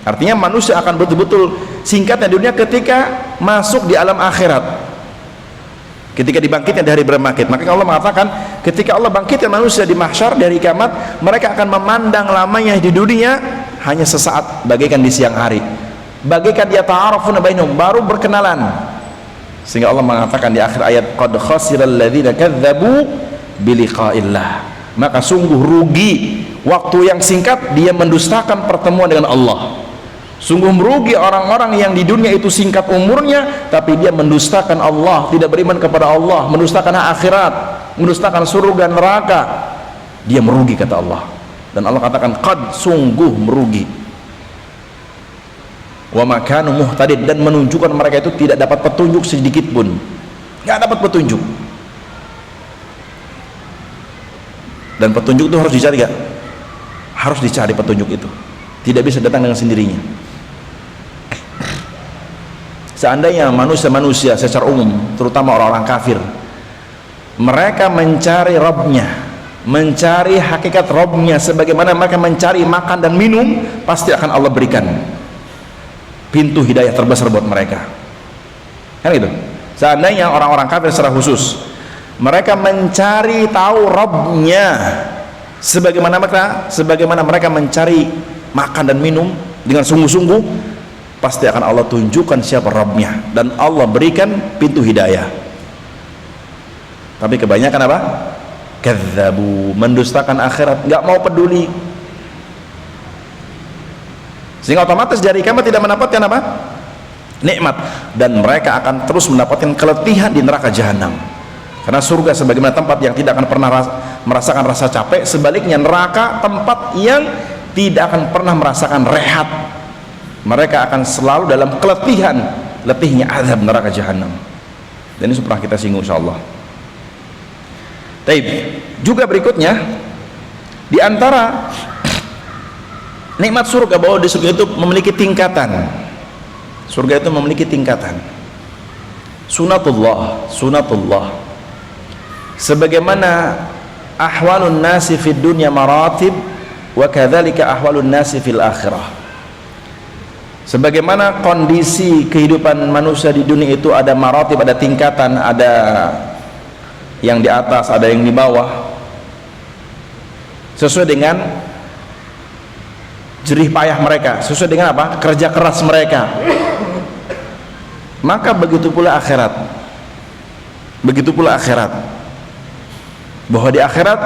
Artinya manusia akan betul-betul singkatnya dunia ketika masuk di alam akhirat. Ketika dibangkitkan di hari berbangkit, maka Allah mengatakan ketika Allah bangkitkan manusia di mahsyar dari kiamat, mereka akan memandang lamanya di dunia hanya sesaat, bagaikan di siang hari, bagaikan dia ta'arufuna bainahum, baru berkenalan. Sehingga Allah mengatakan di akhir ayat, qad khasiral ladzina kadzdzabu biliqa'illah, maka sungguh rugi waktu yang singkat dia mendustakan pertemuan dengan Allah. Sungguh merugi orang-orang yang di dunia itu singkat umurnya tapi dia mendustakan Allah, tidak beriman kepada Allah, mendustakan akhirat, mendustakan surga neraka. Dia merugi kata Allah. Dan Allah katakan qad, sungguh merugi. Wa ma kanu muhtadin, dan menunjukkan mereka itu tidak dapat petunjuk sedikit pun. Enggak dapat petunjuk. Dan petunjuk itu harus dicari gak? Harus dicari petunjuk itu. Tidak bisa datang dengan sendirinya. Seandainya manusia-manusia secara umum, terutama orang-orang kafir, mereka mencari Rabbnya, mencari hakikat Rabbnya sebagaimana mereka mencari makan dan minum, pasti akan Allah berikan pintu hidayah terbesar buat mereka. Kan gitu. Seandainya orang-orang kafir secara khusus mereka mencari tahu Rabbnya sebagaimana mereka mencari makan dan minum dengan sungguh-sungguh, pasti akan Allah tunjukkan siapa Rabbnya dan Allah berikan pintu hidayah. Tapi kebanyakan apa? Kadzdzabu, mendustakan akhirat, nggak mau peduli, sehingga otomatis dari kiamat tidak mendapatkan apa? Nikmat, dan mereka akan terus mendapatkan keletihan di neraka jahanam. Karena surga sebagaimana tempat yang tidak akan pernah merasakan rasa capek, sebaliknya neraka tempat yang tidak akan pernah merasakan rehat. Mereka akan selalu dalam keletihan, letihnya azab neraka jahanam. Dan ini pernah kita singgung insyaallah. Taib. Juga berikutnya di antara nikmat surga, bahwa di surga itu memiliki tingkatan. Surga itu memiliki tingkatan. Sunatullah, sunatullah. Sebagaimana ahwalun nasi fid dunya maratib, wa kadzalika ahwalun nasi fil akhirah. Sebagaimana kondisi kehidupan manusia di dunia itu ada maratib, ada tingkatan, ada yang di atas, ada yang di bawah, sesuai dengan jerih payah mereka, sesuai dengan apa? Kerja keras mereka. Maka begitu pula akhirat. Begitu pula akhirat. Bahwa di akhirat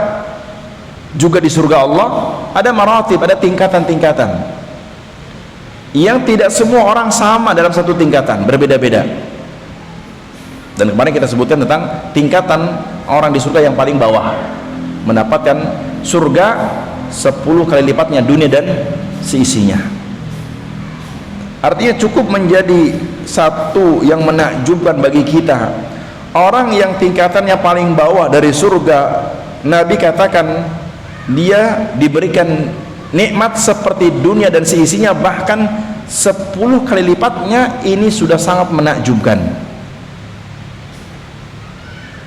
juga di surga Allah ada maratib, ada tingkatan-tingkatan. Yang tidak semua orang sama dalam satu tingkatan, berbeda-beda. Dan kemarin kita sebutkan tentang tingkatan orang di surga yang paling bawah mendapatkan surga 10 kali lipatnya dunia dan seisinya. Artinya cukup menjadi satu yang menakjubkan bagi kita, orang yang tingkatannya paling bawah dari surga, Nabi katakan dia diberikan nikmat seperti dunia dan seisinya, bahkan 10 kali lipatnya. Ini sudah sangat menakjubkan.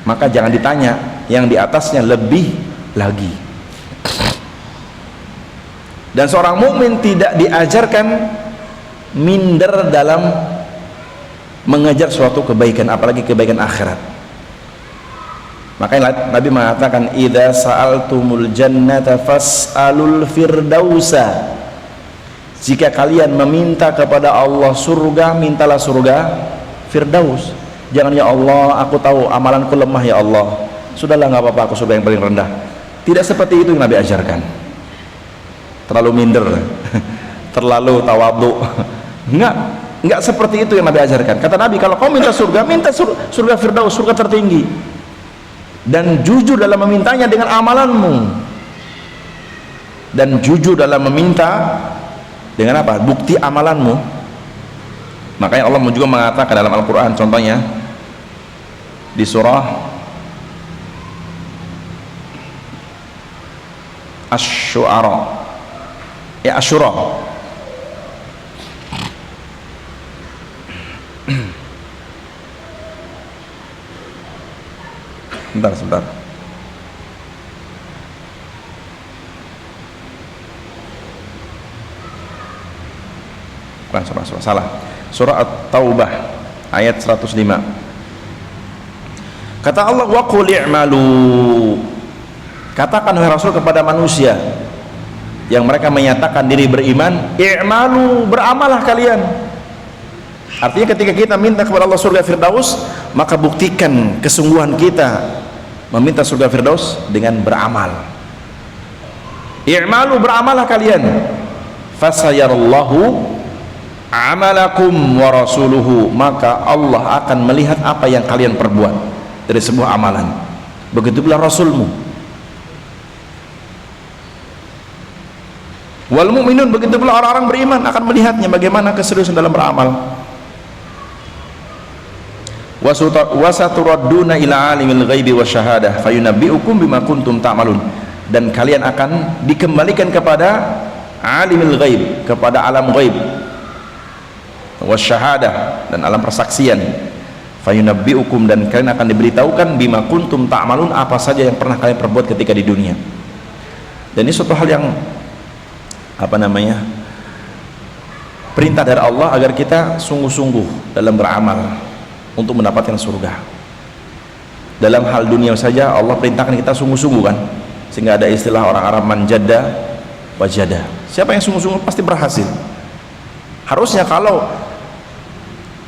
Maka jangan ditanya yang di atasnya lebih lagi. Dan seorang mukmin tidak diajarkan minder dalam mengejar suatu kebaikan, apalagi kebaikan akhirat. Makanya Nabi mengatakan, idza sa'altumul jannata fas'alul firdausa. Jika kalian meminta kepada Allah surga, mintalah surga Firdaus. Jangan, ya Allah, aku tahu amalanku lemah, ya Allah, sudahlah, nggak apa-apa, aku surga yang paling rendah. Tidak seperti itu yang Nabi ajarkan. Terlalu minder, terlalu tawadhu. Enggak seperti itu yang Nabi ajarkan. Kata Nabi, kalau kau minta surga, minta surga Firdaus, surga tertinggi, dan jujur dalam memintanya dengan amalanmu, dan jujur dalam meminta dengan apa? Bukti amalanmu. Makanya Allah juga mengatakan dalam Al-Quran, contohnya di surah Asy-Syu'ara, Asyura, sebentar. Salah. Surah At-Taubah ayat 105. Kata Allah, wa qul i'malu. Katakan wahai Rasul kepada manusia yang mereka menyatakan diri beriman, i'malu, beramalah kalian. Artinya ketika kita minta kepada Allah surga Firdaus, maka buktikan kesungguhan kita meminta surga Firdaus dengan beramal. I'malu, beramalah kalian. Fasayarallahu amalakum wa rasuluhu, maka Allah akan melihat apa yang kalian perbuat dari sebuah amalan. Begitu pula Rasulmu. Wal mu'minun, begitu pula orang-orang beriman akan melihatnya bagaimana keseriusan dalam beramal. Wasaturadduna ila alimil ghaibi wasyahadah fayunabbi'ukum bima kuntum ta'malun, dan kalian akan dikembalikan kepada alimil ghaib, kepada alam ghaib, wasyahadah, dan alam persaksian. Fayunabbi'ukum, dan kalian akan diberitahukan bima kuntum ta'malun, apa saja yang pernah kalian perbuat ketika di dunia. Dan ini suatu hal yang perintah dari Allah agar kita sungguh-sungguh dalam beramal untuk mendapatkan surga. Dalam hal dunia saja Allah perintahkan kita sungguh-sungguh, kan, sehingga ada istilah orang Arab, manjada wajada. Siapa yang sungguh-sungguh pasti berhasil. Harusnya kalau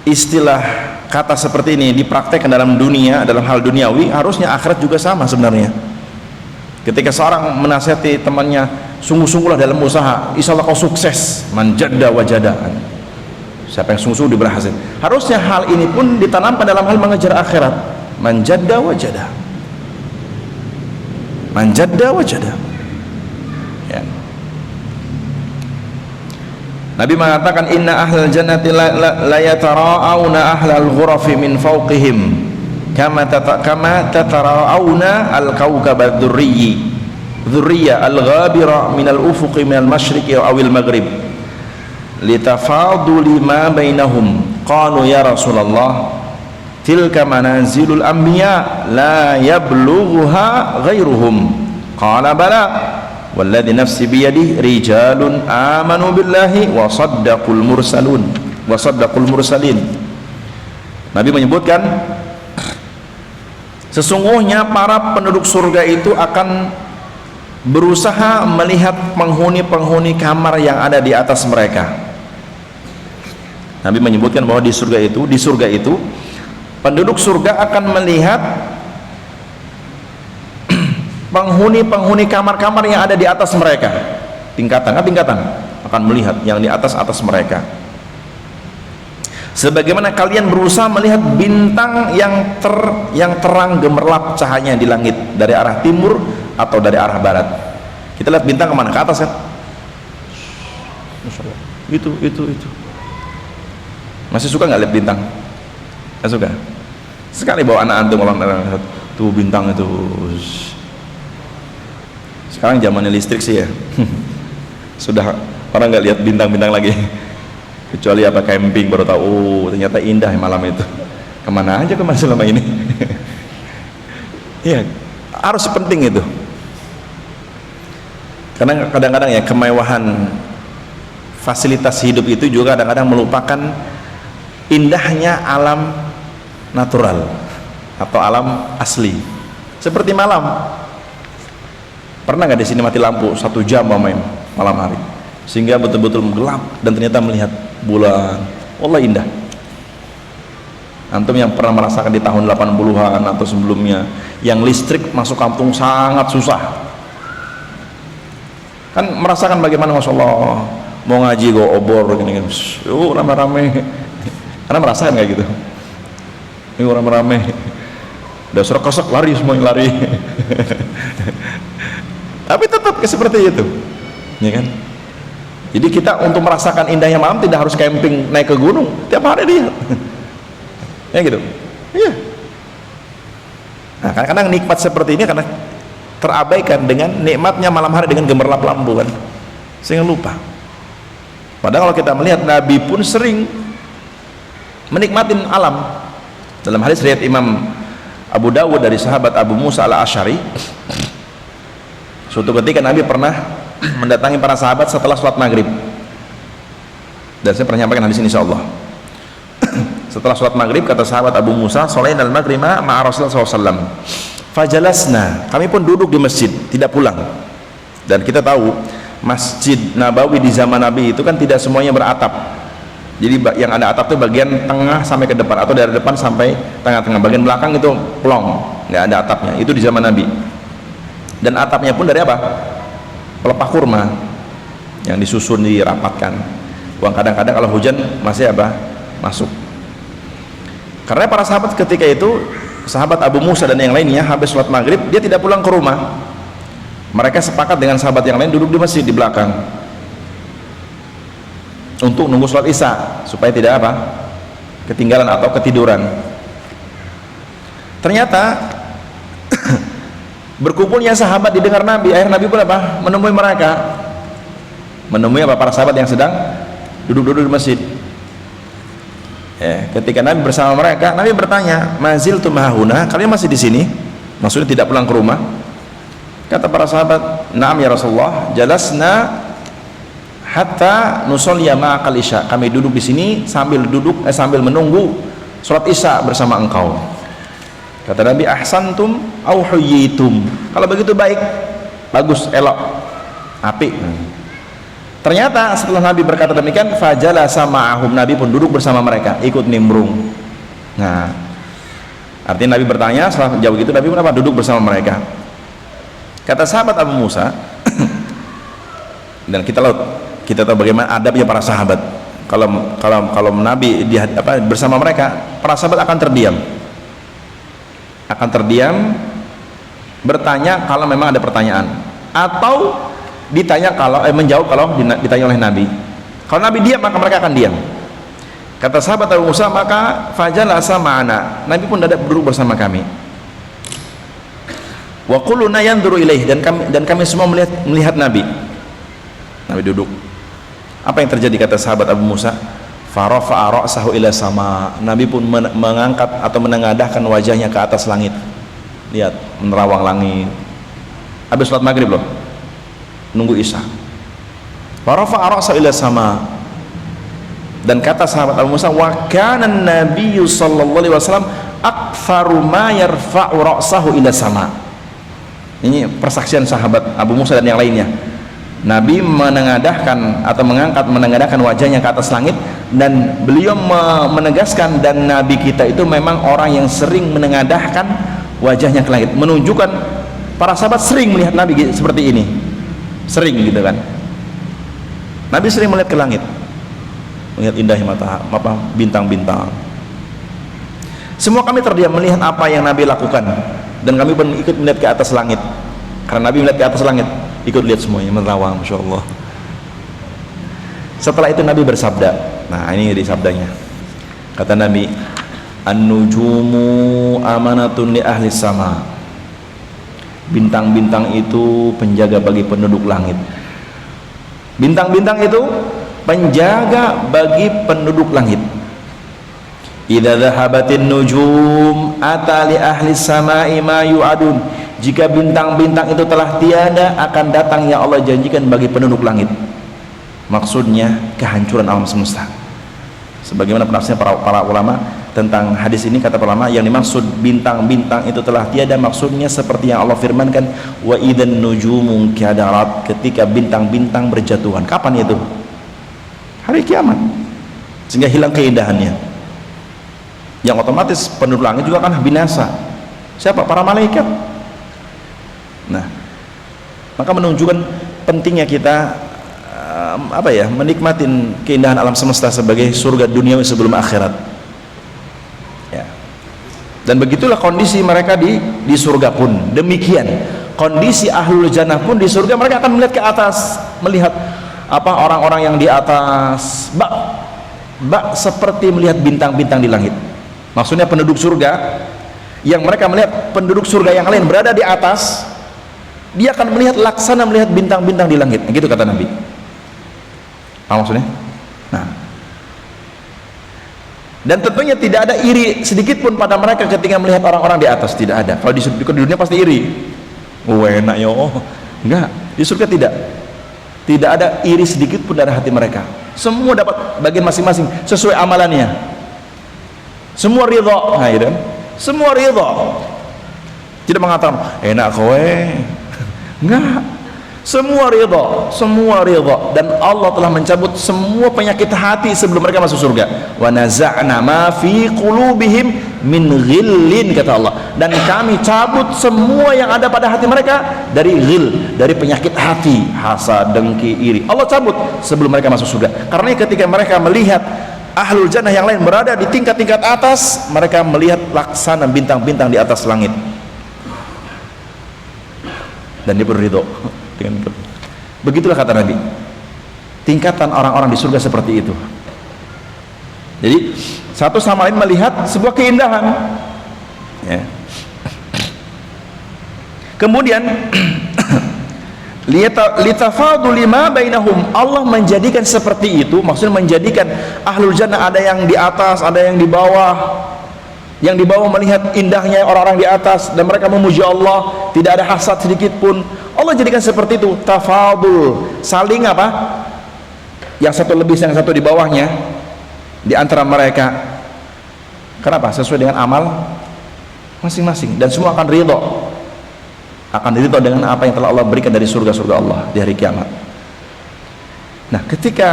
istilah kata seperti ini dipraktekkan dalam dunia, dalam hal duniawi, harusnya akhirat juga sama sebenarnya. Ketika seorang menasihati temannya, sungguh-sungguhlah dalam usaha, insya Allah kau sukses, manjada wajada. Siapa yang sungguh-sungguh berhasil. Harusnya hal ini pun ditanamkan dalam hal mengejar akhirat. Manjada wajada, manjada wajada, ya. Nabi mengatakan, inna ahlal jannati la yatara'awna ahlal ghurafi min fawqihim kama tatara'awna al-kawkab dzurriyya al-ghabira min al-ufuqi min al-masyriqi awil maghrib litafaduli ma bainahum. Qalu ya Rasulullah, tilka manazilul anbiya la yablughuha ghairuhum. Qala bala walladhi nafsi biyadihi rijalun amanu billahi wa saddaqul mursalin. Nabi menyebutkan, sesungguhnya para penduduk surga itu akan berusaha melihat penghuni-penghuni kamar yang ada di atas mereka. Nabi menyebutkan bahwa di surga itu penduduk surga akan melihat penghuni-penghuni kamar-kamar yang ada di atas mereka, tingkatan akan melihat yang di atas mereka. Sebagaimana kalian berusaha melihat bintang yang terang gemerlap cahayanya di langit dari arah timur atau dari arah barat. Kita lihat bintang kemana? Ke atas, kan? Masya Allah. Itu masih suka nggak lihat bintang? Nggak suka? Sekali bawa anak antum tuh bintang itu. Sekarang zamannya listrik sih, ya. Sudah orang nggak lihat bintang-bintang lagi, kecuali apa camping baru tahu, oh ternyata indah malam itu. Kemana aja selama ini? Ya, harus penting itu. Karena kadang-kadang ya kemewahan fasilitas hidup itu juga kadang-kadang melupakan indahnya alam natural atau alam asli. Seperti malam. Pernah nggak di sini mati lampu 1 jam malam hari? sehingga betul-betul gelap dan ternyata melihat bulan. Wallah indah. Antum yang pernah merasakan di tahun 80-an atau sebelumnya, yang listrik masuk kampung sangat susah, kan merasakan bagaimana, Masya Allah, mau ngaji go obor gini-gini, rame-rame. Karena merasakan kayak gitu, ini rame-rame, udah serak-serak lari, semuanya lari. Tapi tetap seperti itu, ya kan? Jadi kita untuk merasakan indahnya malam tidak harus camping naik ke gunung tiap hari lihat. Ya gitu. Iya. Nah, kadang-kadang nikmat seperti ini karena terabaikan dengan nikmatnya malam hari dengan gemerlap lampu kan, sehingga lupa. Padahal kalau kita melihat Nabi pun sering menikmatin alam. Dalam hadis riwayat Imam Abu Dawud dari sahabat Abu Musa al-Asy'ari, suatu ketika Nabi pernah mendatangi para sahabat setelah sholat maghrib, dan saya pernah nyampaikan hadis ini insyaallah. Setelah sholat maghrib, kata sahabat Abu Musa, sholaina al-maghrima ma'a Rasulullah SAW, fajalasna, kami pun duduk di masjid, tidak pulang. Dan kita tahu Masjid Nabawi di zaman Nabi itu kan tidak semuanya beratap. Jadi yang ada atap itu bagian tengah sampai ke depan, atau dari depan sampai tengah-tengah. Bagian belakang itu plong, nggak ada atapnya. Itu di zaman Nabi. Dan atapnya pun dari apa? Pelepah kurma yang disusun, dirapatkan. Kadang-kadang kalau hujan masih apa? Masuk. Karena para sahabat ketika itu, sahabat Abu Musa dan yang lainnya habis sholat maghrib, dia tidak pulang ke rumah. Mereka sepakat dengan sahabat yang lain duduk di masjid di belakang untuk nunggu sholat isya supaya tidak apa? Ketinggalan atau ketiduran. Ternyata berkumpulnya sahabat didengar Nabi. Akhirnya Nabi pun apa? Menemui mereka. Menemui apa? Para sahabat yang sedang duduk-duduk di masjid. Ketika Nabi bersama mereka, Nabi bertanya, maziltum hahuna, kalian masih di sini? Maksudnya tidak pulang ke rumah? Kata para sahabat, na'am ya Rasulullah, jalasna hatta nusolliya ma'akal isya. Kami duduk di sini sambil menunggu sholat isya bersama engkau. Kata Nabi, ahsantum au huyyitum. Kalau begitu baik, bagus, elok, apik. Ternyata setelah Nabi berkata demikian, fajalasa ma'ahum, Nabi pun duduk bersama mereka, ikut nimbrung. Nah, artinya Nabi bertanya, setelah jauh gitu Nabi pun apa? Duduk bersama mereka. Kata sahabat Abu Musa, dan kita tahu bagaimana adabnya para sahabat. Kalau Nabi bersama mereka, para sahabat akan terdiam, bertanya kalau memang ada pertanyaan, atau ditanya menjawab kalau ditanya oleh Nabi. Kalau Nabi diam, maka mereka akan diam. Kata sahabat Abu Musa, maka fajalasa ma'ana, Nabi pun duduk bersama kami. Wa quluna yanzuru ilaih, dan kami semua melihat Nabi. Nabi duduk. Apa yang terjadi? Kata sahabat Abu Musa, farafa'a ra'sahu ila sama, Nabi pun mengangkat atau menengadahkan wajahnya ke atas langit. Lihat, menerawang langit. Habis sholat maghrib loh, nunggu isya. Farafa'a ra'sahu ila sama, dan kata sahabat Abu Musa, wa kana an-nabiyyu sallallahu alaihi wasallam aktsaru ma yarfa'u ra'sahu ila sama. Ini persaksian sahabat Abu Musa dan yang lainnya. Nabi menengadahkan wajahnya ke atas langit, dan beliau menegaskan, dan Nabi kita itu memang orang yang sering menengadahkan wajahnya ke langit, menunjukkan para sahabat sering melihat Nabi seperti ini, sering gitu kan. Nabi sering melihat ke langit, melihat indahnya bintang-bintang. Semua kami terdiam melihat apa yang Nabi lakukan, dan kami pun ikut melihat ke atas langit. Karena Nabi melihat ke atas langit, ikut lihat semuanya, menerawang, Masya Allah. Setelah itu Nabi bersabda, nah ini di sabdanya, kata Nabi, an-nujumu amanatun li ahli sama, bintang-bintang itu penjaga bagi penduduk langit. Bintang-bintang itu penjaga bagi penduduk langit. Idza dhahabatin nujum ata li ahli samai ma yu'adun, jika bintang-bintang itu telah tiada, akan datang yang Allah janjikan bagi penduduk langit. Maksudnya kehancuran alam semesta. Sebagaimana penafsirnya para ulama, tentang hadis ini, kata ulama, yang dimaksud bintang-bintang itu telah tiada, maksudnya seperti yang Allah firmankan, wa idzan nujumu kadarat, ketika bintang-bintang berjatuhan. Kapan itu? Hari kiamat. Sehingga hilang keindahannya. Yang otomatis penduduk langit juga kan binasa. Siapa? Para malaikat. Nah, maka menunjukkan pentingnya kita menikmatin keindahan alam semesta sebagai surga duniawi sebelum akhirat. Ya. Dan begitulah kondisi mereka di surga pun demikian. Kondisi ahlul jannah pun di surga, mereka akan melihat ke atas, melihat orang-orang yang di atas, seperti melihat bintang-bintang di langit. Maksudnya penduduk surga yang mereka melihat penduduk surga yang lain berada di atas, dia akan melihat laksana melihat bintang-bintang di langit. Gitu kata Nabi. Apa maksudnya? Nah, dan tentunya tidak ada iri sedikit pun pada mereka ketika melihat orang-orang di atas. Tidak ada. Kalau di dunia pasti iri. Enak ya. Enggak, di surga tidak ada iri sedikit pun dari hati mereka. Semua dapat bagian masing-masing sesuai amalannya. Semua ridha. Nah, gitu. Semua ridha. Tidak mengatakan enak kowe. Enggak. Semua ridha, dan Allah telah mencabut semua penyakit hati sebelum mereka masuk surga. Wa naza'na ma fi qulubihim min ghillin, kata Allah, dan kami cabut semua yang ada pada hati mereka dari ghil, dari penyakit hati, hasad, dengki, iri. Allah cabut sebelum mereka masuk surga. Karena ketika mereka melihat ahlul jannah yang lain berada di tingkat-tingkat atas, mereka melihat laksana bintang-bintang di atas langit, dan dia berridho. Begitulah kata Nabi, tingkatan orang-orang di surga seperti itu. Jadi satu sama lain melihat sebuah keindahan, ya. Kemudian litafadu lima bainahum, Allah menjadikan seperti itu, maksudnya menjadikan ahlul jannah ada yang di atas, ada yang di bawah. Yang di bawah melihat indahnya orang-orang di atas dan mereka memuji Allah, tidak ada hasad sedikit pun. Allah jadikan seperti itu, tafadul, saling yang satu lebih, yang satu di bawahnya di antara mereka. Kenapa? Sesuai dengan amal masing-masing, dan semua akan ridho dengan apa yang telah Allah berikan dari surga-surga Allah di hari kiamat. Nah, ketika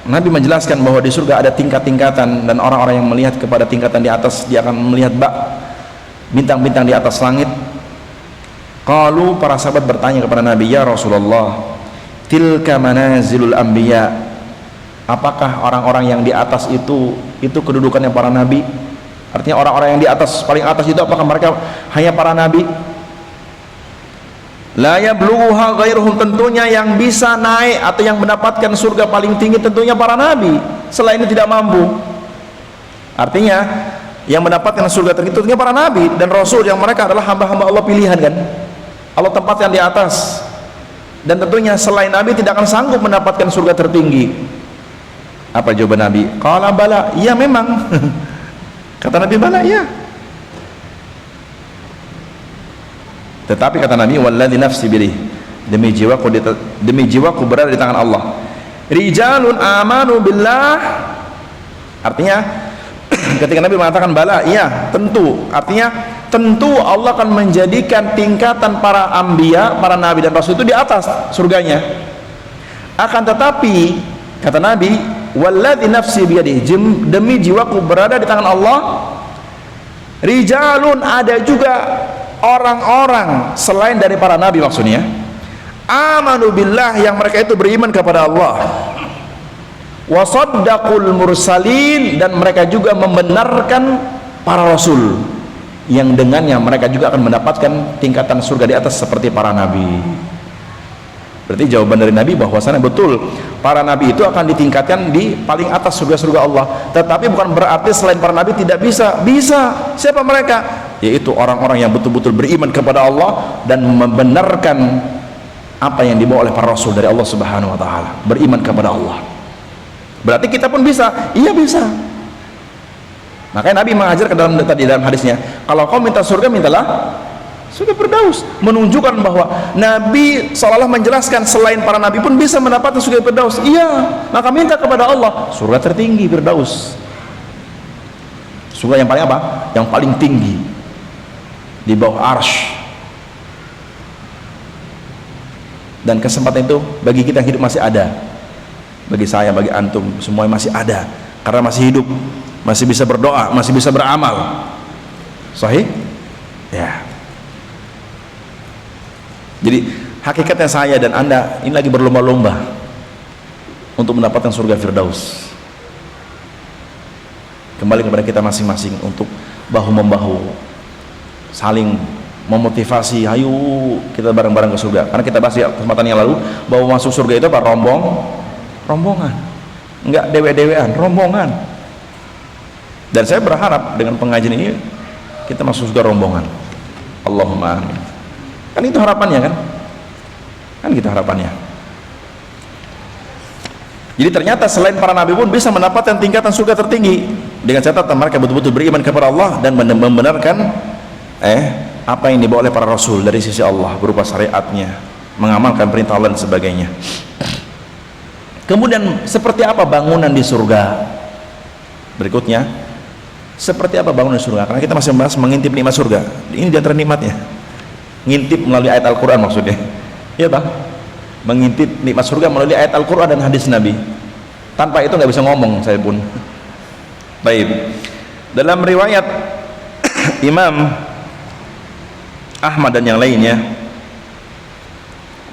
Nabi menjelaskan bahwa di surga ada tingkat-tingkatan, dan orang-orang yang melihat kepada tingkatan di atas, dia akan melihat bintang-bintang di atas langit. Qalu, para sahabat bertanya kepada Nabi, ya Rasulullah, tilka manazilul anbiya, apakah orang-orang yang di atas itu kedudukannya para nabi? Artinya orang-orang yang di atas, paling atas itu, apakah mereka hanya para nabi? La yablughuha ghairuhum, tentunya yang bisa naik atau yang mendapatkan surga paling tinggi tentunya para nabi, selain itu tidak mampu. Artinya yang mendapatkan surga tertinggi tentunya para nabi dan rasul, yang mereka adalah hamba-hamba Allah pilihan, kan? Allah tempatkan di atas, dan tentunya selain nabi tidak akan sanggup mendapatkan surga tertinggi. Apa jawaban Nabi? Qala bala, iya memang. Kata Nabi, bala, iya. Tetapi kata Nabi, walladzi nafsi biyadihi, demi jiwaku berada di tangan Allah, rijalun amanu billah. Artinya ketika Nabi mengatakan bala, iya, tentu, artinya tentu Allah akan menjadikan tingkatan para anbiya, para nabi dan rasul itu di atas surganya. Akan tetapi kata Nabi, walladzi nafsi biyadihi, demi jiwaku berada di tangan Allah, rijalun, ada juga orang-orang selain dari para nabi, maksudnya amanu billah, yang mereka itu beriman kepada Allah, wa saddaqul mursalin, dan mereka juga membenarkan para rasul, yang dengannya mereka juga akan mendapatkan tingkatan surga di atas seperti para nabi. Berarti jawaban dari Nabi bahwasanya betul para nabi itu akan ditingkatkan di paling atas surga-surga Allah, tetapi bukan berarti selain para nabi tidak bisa. Siapa mereka? Yaitu orang-orang yang betul-betul beriman kepada Allah dan membenarkan apa yang dibawa oleh para rasul dari Allah Subhanahu wa taala, beriman kepada Allah. Berarti kita pun bisa. Iya, bisa. Makanya Nabi mengajar dalam hadisnya, kalau kau minta surga, mintalah surga Firdaus, menunjukkan bahwa Nabi seolah menjelaskan selain para nabi pun bisa mendapatkan surga Firdaus. Iya, maka minta kepada Allah surga tertinggi Firdaus. Surga yang paling apa? Yang paling tinggi, di bawah arsy. Dan kesempatan itu bagi kita yang hidup masih ada, bagi saya, bagi antum, semuanya masih ada, karena masih hidup, masih bisa berdoa, masih bisa beramal. Sahih? Ya. Jadi hakikatnya saya dan anda ini lagi berlomba-lomba untuk mendapatkan surga Firdaus. Kembali kepada kita masing-masing untuk bahu-membahu, saling memotivasi, ayo kita bareng-bareng ke surga. Karena kita bahas di kesempatan yang lalu bahwa masuk surga itu apa? Rombongan, enggak dewe-dewean, rombongan. Dan saya berharap dengan pengajian ini kita masuk surga rombongan. Allahumma amin. Kan itu harapannya kan? Kan gitu harapannya. Jadi ternyata selain para nabi pun bisa mendapatkan tingkatan surga tertinggi dengan catatan mereka betul-betul beriman kepada Allah dan membenarkan apa yang dibawa oleh para rasul dari sisi Allah berupa syariatnya, mengamalkan perintah Allah dan sebagainya. Kemudian seperti apa bangunan di surga? Berikutnya, seperti apa bangunan di surga? Karena kita masih membahas mengintip nikmat surga. Ini di antara nikmatnya. Ngintip melalui ayat Al-Quran maksudnya. Iya Bang? Mengintip nikmat surga melalui ayat Al-Quran dan hadis Nabi. Tanpa itu nggak bisa ngomong saya pun. Baik. Dalam riwayat Imam Ahmad dan yang lainnya,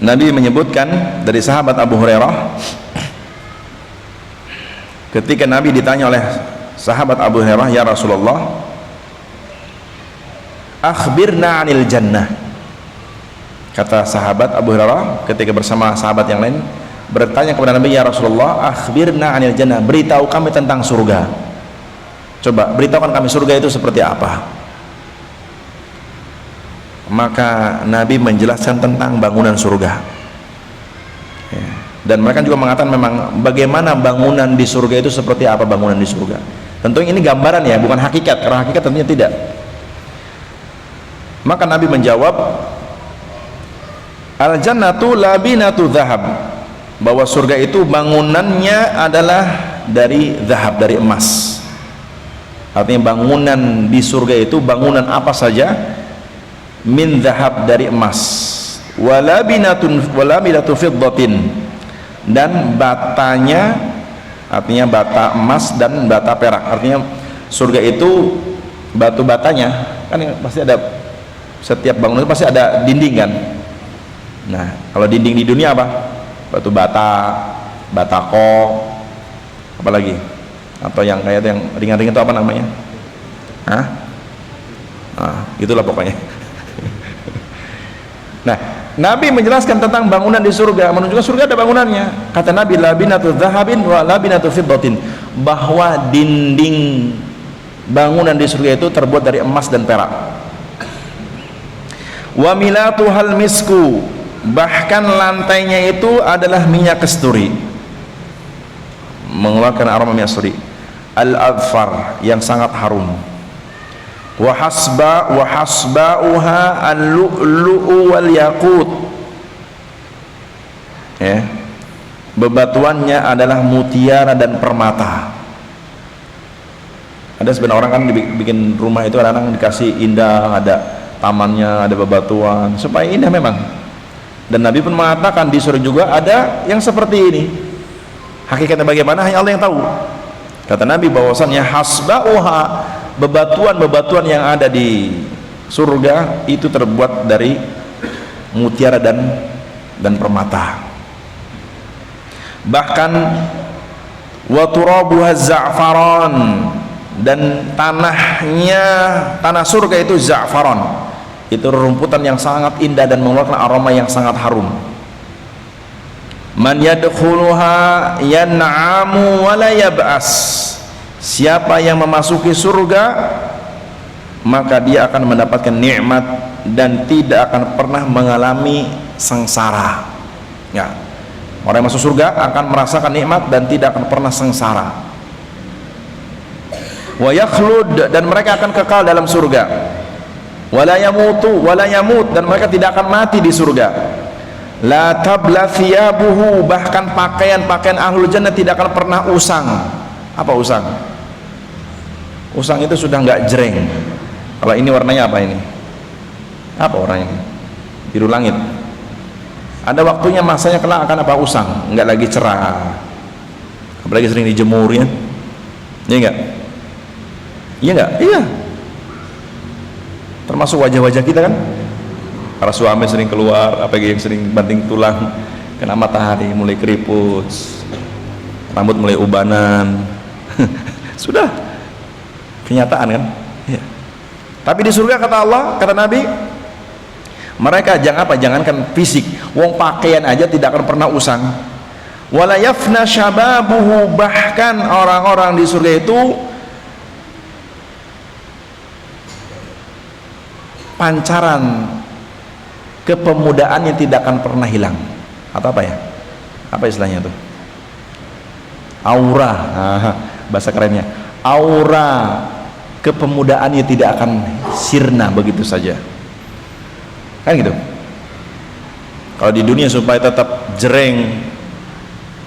Nabi menyebutkan dari sahabat Abu Hurairah, ketika Nabi ditanya oleh sahabat Abu Hurairah, ya Rasulullah, akhbirna 'anil jannah. Kata sahabat Abu Hurairah ketika bersama sahabat yang lain bertanya kepada Nabi, ya Rasulullah, akhbirna 'anil jannah, beritahu kami tentang surga. Coba beritahukan kami surga itu seperti apa. Maka Nabi menjelaskan tentang bangunan surga. Dan mereka juga mengatakan memang bagaimana bangunan di surga itu seperti apa bangunan di surga. Tentunya ini gambaran ya, bukan hakikat, karena hakikat tentunya tidak. Maka Nabi menjawab, al-jannatu labinatu dhahab, bahwa surga itu bangunannya adalah dari zahab, dari emas. Artinya bangunan di surga itu bangunan apa saja min zahab, dari emas, walabinatu fiddatin, dan batanya artinya bata emas dan bata perak. Artinya surga itu batu batanya kan pasti ada, setiap bangunan itu pasti ada dinding kan. Nah kalau dinding di dunia apa? Batu bata, batako, apa lagi? Atau yang kayak yang ringan-ringan itu apa namanya? Hah? Nah itulah pokoknya. Nah, Nabi menjelaskan tentang bangunan di surga, menunjukkan surga ada bangunannya. Kata Nabi, labinatu dzahabin wa labinatu fiddatin, bahwa dinding bangunan di surga itu terbuat dari emas dan perak. Wa milatuhal misku, bahkan lantainya itu adalah minyak kasturi, mengeluarkan aroma minyak kasturi. Al-adfar, yang sangat harum. Wa hasba'uha al-lu'lu'u wal yaqut, ya, bebatuannya adalah mutiara dan permata. Ada sebenarnya orang kan bikin rumah itu kadang dikasih indah, ada tamannya, ada bebatuan supaya indah memang. Dan Nabi pun mengatakan di surga juga ada yang seperti ini. Hakikatnya bagaimana hanya Allah yang tahu. Kata Nabi bahwasannya hasba'uha, bebatuan-bebatuan yang ada di surga itu terbuat dari mutiara dan permata. Bahkan wa turabuha za'faran, dan tanah surga itu za'faran, itu rumputan yang sangat indah dan mengeluarkan aroma yang sangat harum. Man yadkhuluha yan'amu wa la yab'as, siapa yang memasuki surga maka dia akan mendapatkan nikmat dan tidak akan pernah mengalami sengsara. Ya, orang yang masuk surga akan merasakan nikmat dan tidak akan pernah sengsara. Wa yakhlud, dan mereka akan kekal dalam surga. Wala yamut, dan mereka tidak akan mati di surga. La tabla thiyabuhu, bahkan pakaian-pakaian ahlul jannah tidak akan pernah usang. Apa usang? Usang itu sudah nggak jreng. Kalau ini warnanya apa ini? Apa warnanya ini? Biru langit. Ada waktunya masanya kelak akan apa? Usang, nggak lagi cerah. Apalagi sering dijemur ya. Iya nggak? Iya nggak? Iya. Termasuk wajah-wajah kita kan. Para suami sering keluar, apalagi yang sering banting tulang, kena matahari mulai keriput, rambut mulai ubanan. Sudah kenyataan kan ya. Tapi di surga kata Allah, kata Nabi, mereka jangankan fisik, wong pakaian aja tidak akan pernah usang. Wala yafna syababuhu, bahkan orang-orang di surga itu pancaran kepemudaan yang tidak akan pernah hilang. Atau apa ya? Apa istilahnya tuh? Aura, bahasa kerennya. Aura kepemudaannya tidak akan sirna begitu saja. Kan gitu. Kalau di dunia supaya tetap jreng,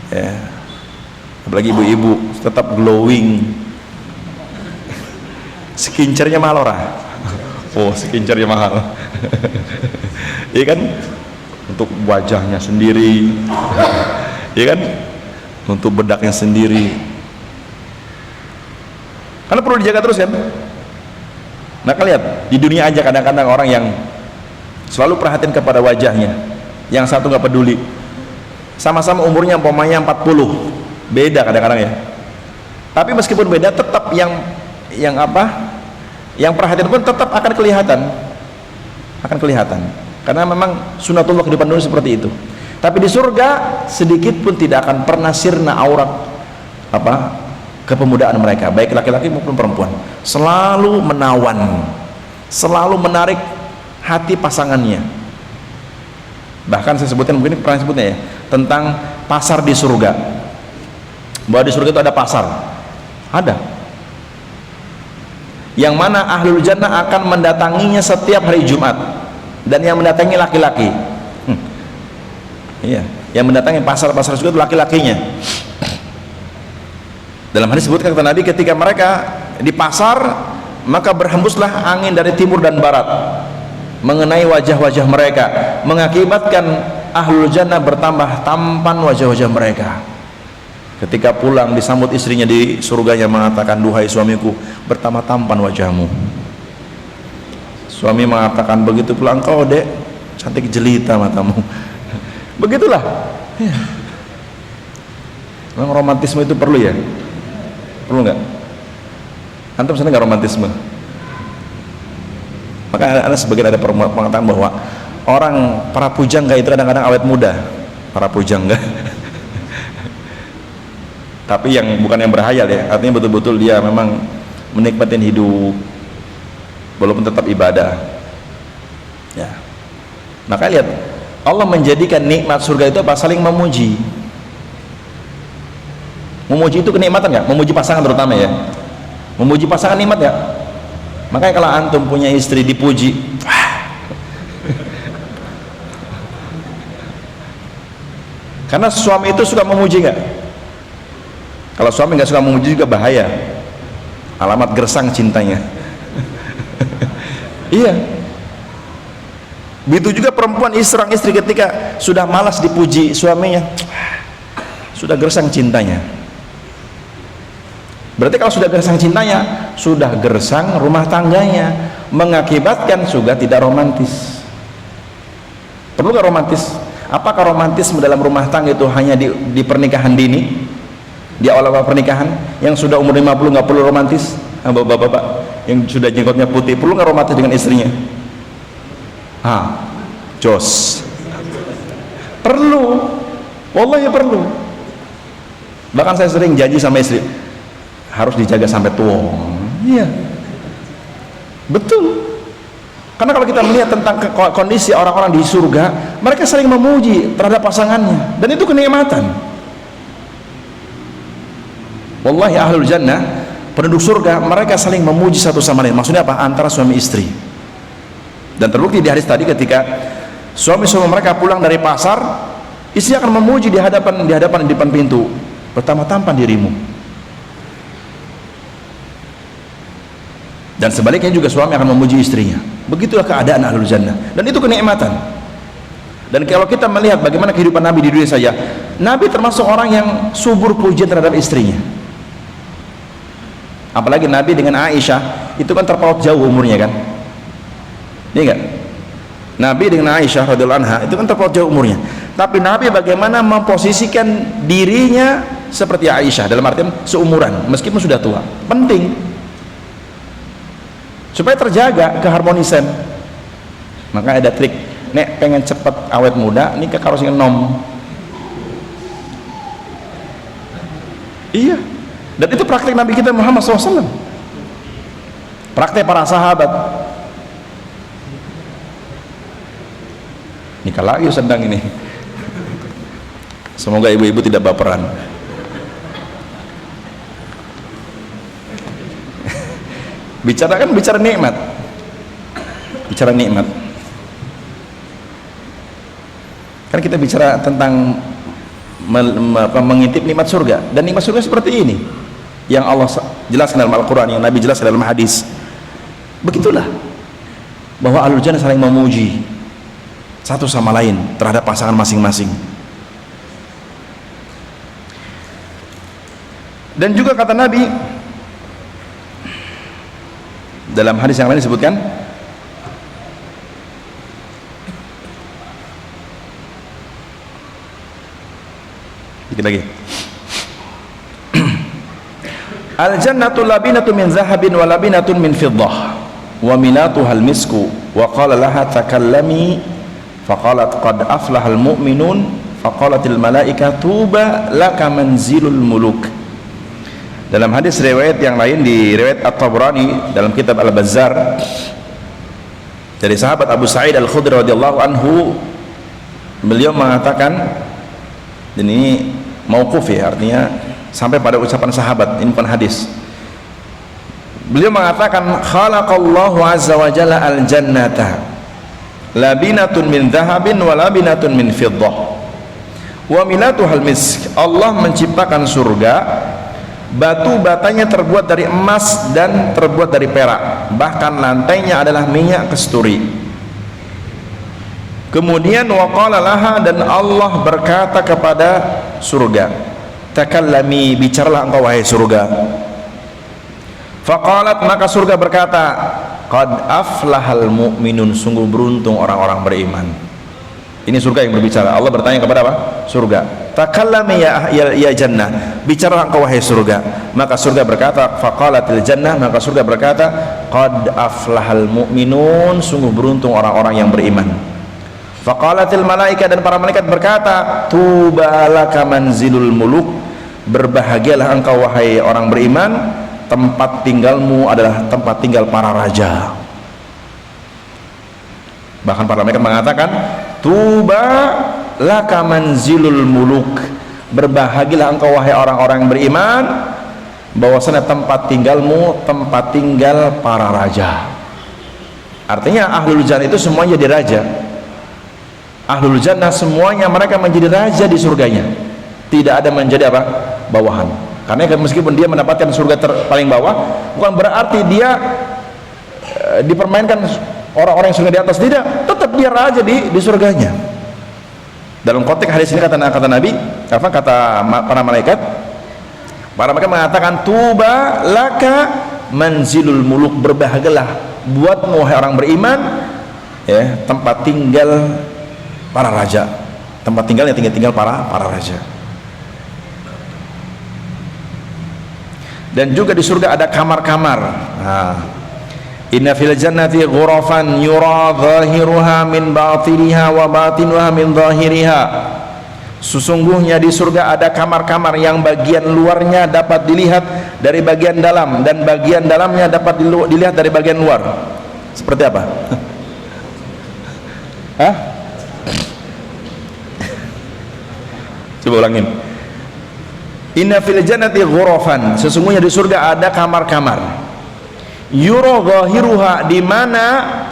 ya, apalagi ibu-ibu tetap glowing, skincare-nya mahal ora? Oh, skincare-nya mahal. Iya kan? Untuk wajahnya sendiri, iya kan? Untuk bedaknya sendiri. Karena perlu dijaga terus kan. Nah kalian lihat di dunia aja kadang-kadang orang yang selalu perhatian kepada wajahnya, yang satu nggak peduli, sama-sama umurnya umpamanya 40, beda kadang-kadang ya. Tapi meskipun beda, tetap yang perhatian pun tetap akan kelihatan, karena memang sunatullah kehidupan dunia seperti itu. Tapi di surga sedikit pun tidak akan pernah sirna aurat kepemudaan mereka, baik laki-laki maupun perempuan, selalu menawan, selalu menarik hati pasangannya. Bahkan saya sebutkan, mungkin pernah sebutnya ya, tentang pasar di surga, bahwa di surga itu ada pasar, ada, yang mana ahlul jannah akan mendatanginya setiap hari Jumat, dan yang mendatangi laki-laki. Iya, yang mendatangi pasar-pasar surga itu laki-lakinya. Dalam hadis disebutkan kata Nabi, ketika mereka di pasar, maka berhembuslah angin dari timur dan barat mengenai wajah-wajah mereka, mengakibatkan ahlul jannah bertambah tampan wajah-wajah mereka. Ketika pulang disambut istrinya di surganya, mengatakan, duhai suamiku, bertambah tampan wajahmu. Suami mengatakan, begitu pula engkau dek, cantik jelita matamu. Begitulah ya. Memang romantisme itu perlu ya? Perlu nggak? Antum sana nggak romantisme? Maka ada sebagian ada pengetahuan bahwa orang para pujangga itu kadang-kadang awet muda, para pujangga. Tapi yang bukan yang berhayal ya, artinya betul-betul dia memang menikmatin hidup walaupun tetap ibadah. Ya. Maka lihat, Allah menjadikan nikmat surga itu apa? Saling memuji. Memuji itu kenikmatan nggak? Memuji pasangan terutama ya. Memuji pasangan nikmat nggak? Makanya kalau antum punya istri dipuji, karena suami itu suka memuji nggak? Kalau suami nggak suka memuji juga bahaya, alamat gersang cintanya. Iya. Begitu juga perempuan seorang istri ketika sudah malas dipuji suaminya, sudah gersang cintanya. Berarti kalau sudah gersang cintanya, sudah gersang rumah tangganya, mengakibatkan juga tidak romantis. Perlu nggak romantis? Apakah romantisme dalam rumah tangga itu hanya di pernikahan dini, di awal-awal pernikahan? Yang sudah umur 50 nggak perlu romantis? Bapak-bapak yang sudah jenggotnya putih, perlu nggak romantis dengan istrinya? Jos. Perlu, wallahi perlu. Bahkan saya sering janji sama istri, harus dijaga sampai tua. Iya, betul. Karena kalau kita melihat tentang kondisi orang-orang di surga, mereka sering memuji terhadap pasangannya, dan itu kenikmatan. Wallahi ahlul jannah, penduduk surga, mereka saling memuji satu sama lain. Maksudnya apa? Antara suami istri. Dan terbukti di hadis tadi, ketika suami-suami mereka pulang dari pasar, istri akan memuji di depan pintu, pertama tampan dirimu. Dan sebaliknya juga suami akan memuji istrinya. Begitulah keadaan ahlul jannah, dan itu kenikmatan. Dan kalau kita melihat bagaimana kehidupan Nabi di dunia saja, Nabi termasuk orang yang subur pujian terhadap istrinya. Apalagi Nabi dengan Aisyah, itu kan terpaut jauh umurnya kan, iya enggak? Nabi dengan Aisyah radhiyallahu anha itu kan terpaut jauh umurnya, tapi Nabi bagaimana memposisikan dirinya seperti Aisyah, dalam artian seumuran meskipun sudah tua. Penting supaya terjaga keharmonisan. Maka ada trik, nek pengen cepet awet muda nikah karo sing enom. Iya, dan itu praktek Nabi kita Muhammad SAW, praktek para sahabat. Nikah lagi sedang ini. Semoga ibu-ibu tidak baperan. Bicara nikmat, bicara nikmat. Kan kita bicara tentang mengintip nikmat surga, dan nikmat surga seperti ini yang Allah jelaskan dalam Al-Quran, yang Nabi jelaskan dalam hadis. Begitulah bahwa ahlul jannah saling memuji satu sama lain terhadap pasangan masing-masing. Dan juga kata Nabi dalam hadis yang lain disebutkan, dikit lagi, al-jannatu labinatu min zahabin wa labinatun min fiddah wa minatuha al-misku wa qala laha takallami faqalat qad aflahal mu'minun faqalatil malaika tuba laka manzilul muluk. Dalam hadis riwayat yang lain di riwayat At-Tabrani dalam kitab Al-Bazzar dari sahabat Abu Sa'id Al-Khudri radhiyallahu anhu, beliau mengatakan, dan ini mauquf ya, artinya sampai pada ucapan sahabat, ini bukan hadis. Beliau mengatakan, khalaqallahu azza wa jalla al-jannata labinatun min dhahabin wa labinatun min fiddah wa milatuhal misk. Allah menciptakan surga, batu batanya terbuat dari emas dan terbuat dari perak, bahkan lantainya adalah minyak kasturi. Kemudian waqala laha, dan Allah berkata kepada surga, takallami, bicaralah engkau wahai surga. Faqalat, maka surga berkata, qad aflahal mu'minun, sungguh beruntung orang-orang beriman. Ini surga yang berbicara. Allah bertanya kepada apa? Surga, takallami ya jannah, bicaralah engkau wahai surga. Maka surga berkata, faqalatil jannah, maka surga berkata, qad aflahal mu'minun, sungguh beruntung orang-orang yang beriman. Faqalatil malaika, dan para malaikat berkata, tuba laka manzilul muluk, berbahagialah engkau wahai orang beriman, tempat tinggalmu adalah tempat tinggal para raja. Bahkan para malaikat mengatakan, tuba laka manzilul muluk, berbahagialah engkau wahai orang-orang beriman, bahwasanya tempat tinggalmu tempat tinggal para raja. Artinya ahlul jannah itu semuanya jadi raja. Ahlul jannah semuanya mereka menjadi raja di surganya, tidak ada menjadi apa? Bawahan. Karena meskipun dia mendapatkan surga paling bawah, bukan berarti dia dipermainkan orang-orang yang surga di atas, tidak, tetap dia raja di surganya. Dalam konteks hadis ini kata Nabi, kata para malaikat mengatakan, tuba laka manzilul muluk, berbahagialah buatmu wahai orang beriman, ya, tempat tinggal para raja, tempat tinggal yang tinggal para raja. Dan juga di surga ada kamar-kamar. Inna fil jannati ghurafan yura zahiruha min batiniha wa batinuha min zahiriha. Sesungguhnya di surga ada kamar-kamar yang bagian luarnya dapat dilihat dari bagian dalam, dan bagian dalamnya dapat dilihat dari bagian luar. Seperti apa? Hah? Coba ulangin. Inna fil jannati ghurafan, sesungguhnya di surga ada kamar-kamar. Yura zahiruha, di mana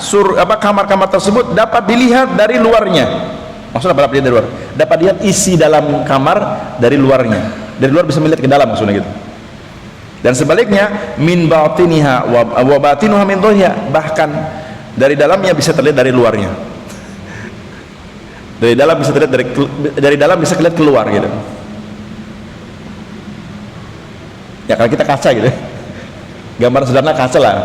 kamar-kamar tersebut dapat dilihat dari luarnya. Maksudnya dapat dilihat dari luar, dapat lihat isi dalam kamar dari luarnya. Dari luar bisa melihat ke dalam, maksudnya gitu. Dan sebaliknya min batiniha wa batinuha min dhahiriha, bahkan dari dalamnya bisa terlihat dari luarnya. Dari dalam bisa terlihat dari dalam bisa kelihatan keluar gitu. Ya kalau kita kaca gitu. Gambar sederhana kaca lah.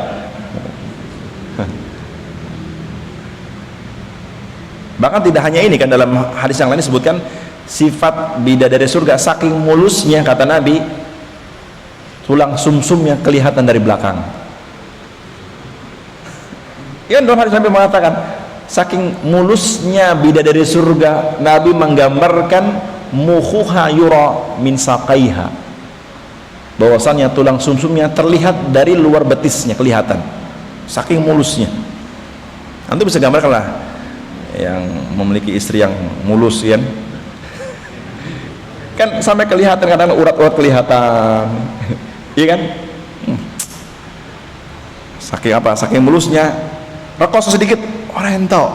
Bahkan tidak hanya ini kan, dalam hadis yang lain disebutkan sifat bidadari surga saking mulusnya, kata Nabi, tulang sumsumnya kelihatan dari belakang. Ya, dalam hadis Nabi mengatakan saking mulusnya bidadari surga, Nabi menggambarkan mukhuha yura min saqaiha, bahwasannya tulang sumsumnya terlihat dari luar betisnya, kelihatan saking mulusnya. Antum bisa gambarkan lah yang memiliki istri yang mulus kan, kan sampai kelihatan, kadang urat-urat kelihatan. Iya kan? Saking apa? Saking mulusnya, rekoso sedikit orang ento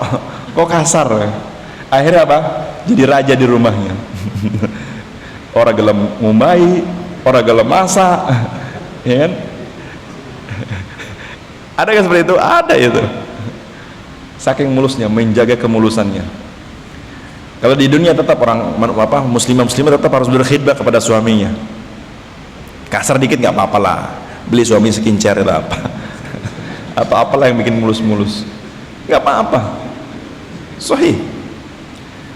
kok kasar. Akhirnya apa? Jadi raja di rumahnya. Orang gelem ngumbai, orang gelem masak, ya kan? Ada kan seperti itu? Ada itu. Saking mulusnya, menjaga kemulusannya. Kalau di dunia tetap orang muslimah tetap harus berkhidmat kepada suaminya. Kasar dikit nggak apa-apa lah, beli suami skincare atau apa apalah yang bikin mulus-mulus, nggak apa-apa. Sahih.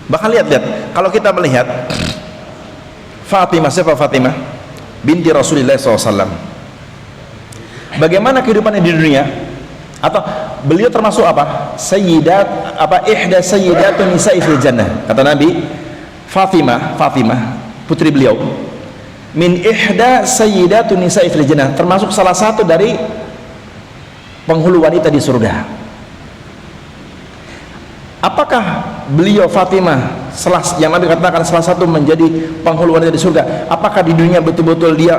Bahkan lihat kalau kita melihat Fatimah, siapa Fatimah binti Rasulullah SAW, bagaimana kehidupannya di dunia, atau beliau termasuk apa? Ihda sayyidatun nisa'i fil jannah. Kata Nabi, Fatimah putri beliau, min ihda sayyidatun nisa'i fil jannah, termasuk salah satu dari penghulu wanita di surga. Apakah beliau Fatimah yang Nabi katakan salah satu menjadi penghulu wanita di surga, apakah di dunia betul-betul dia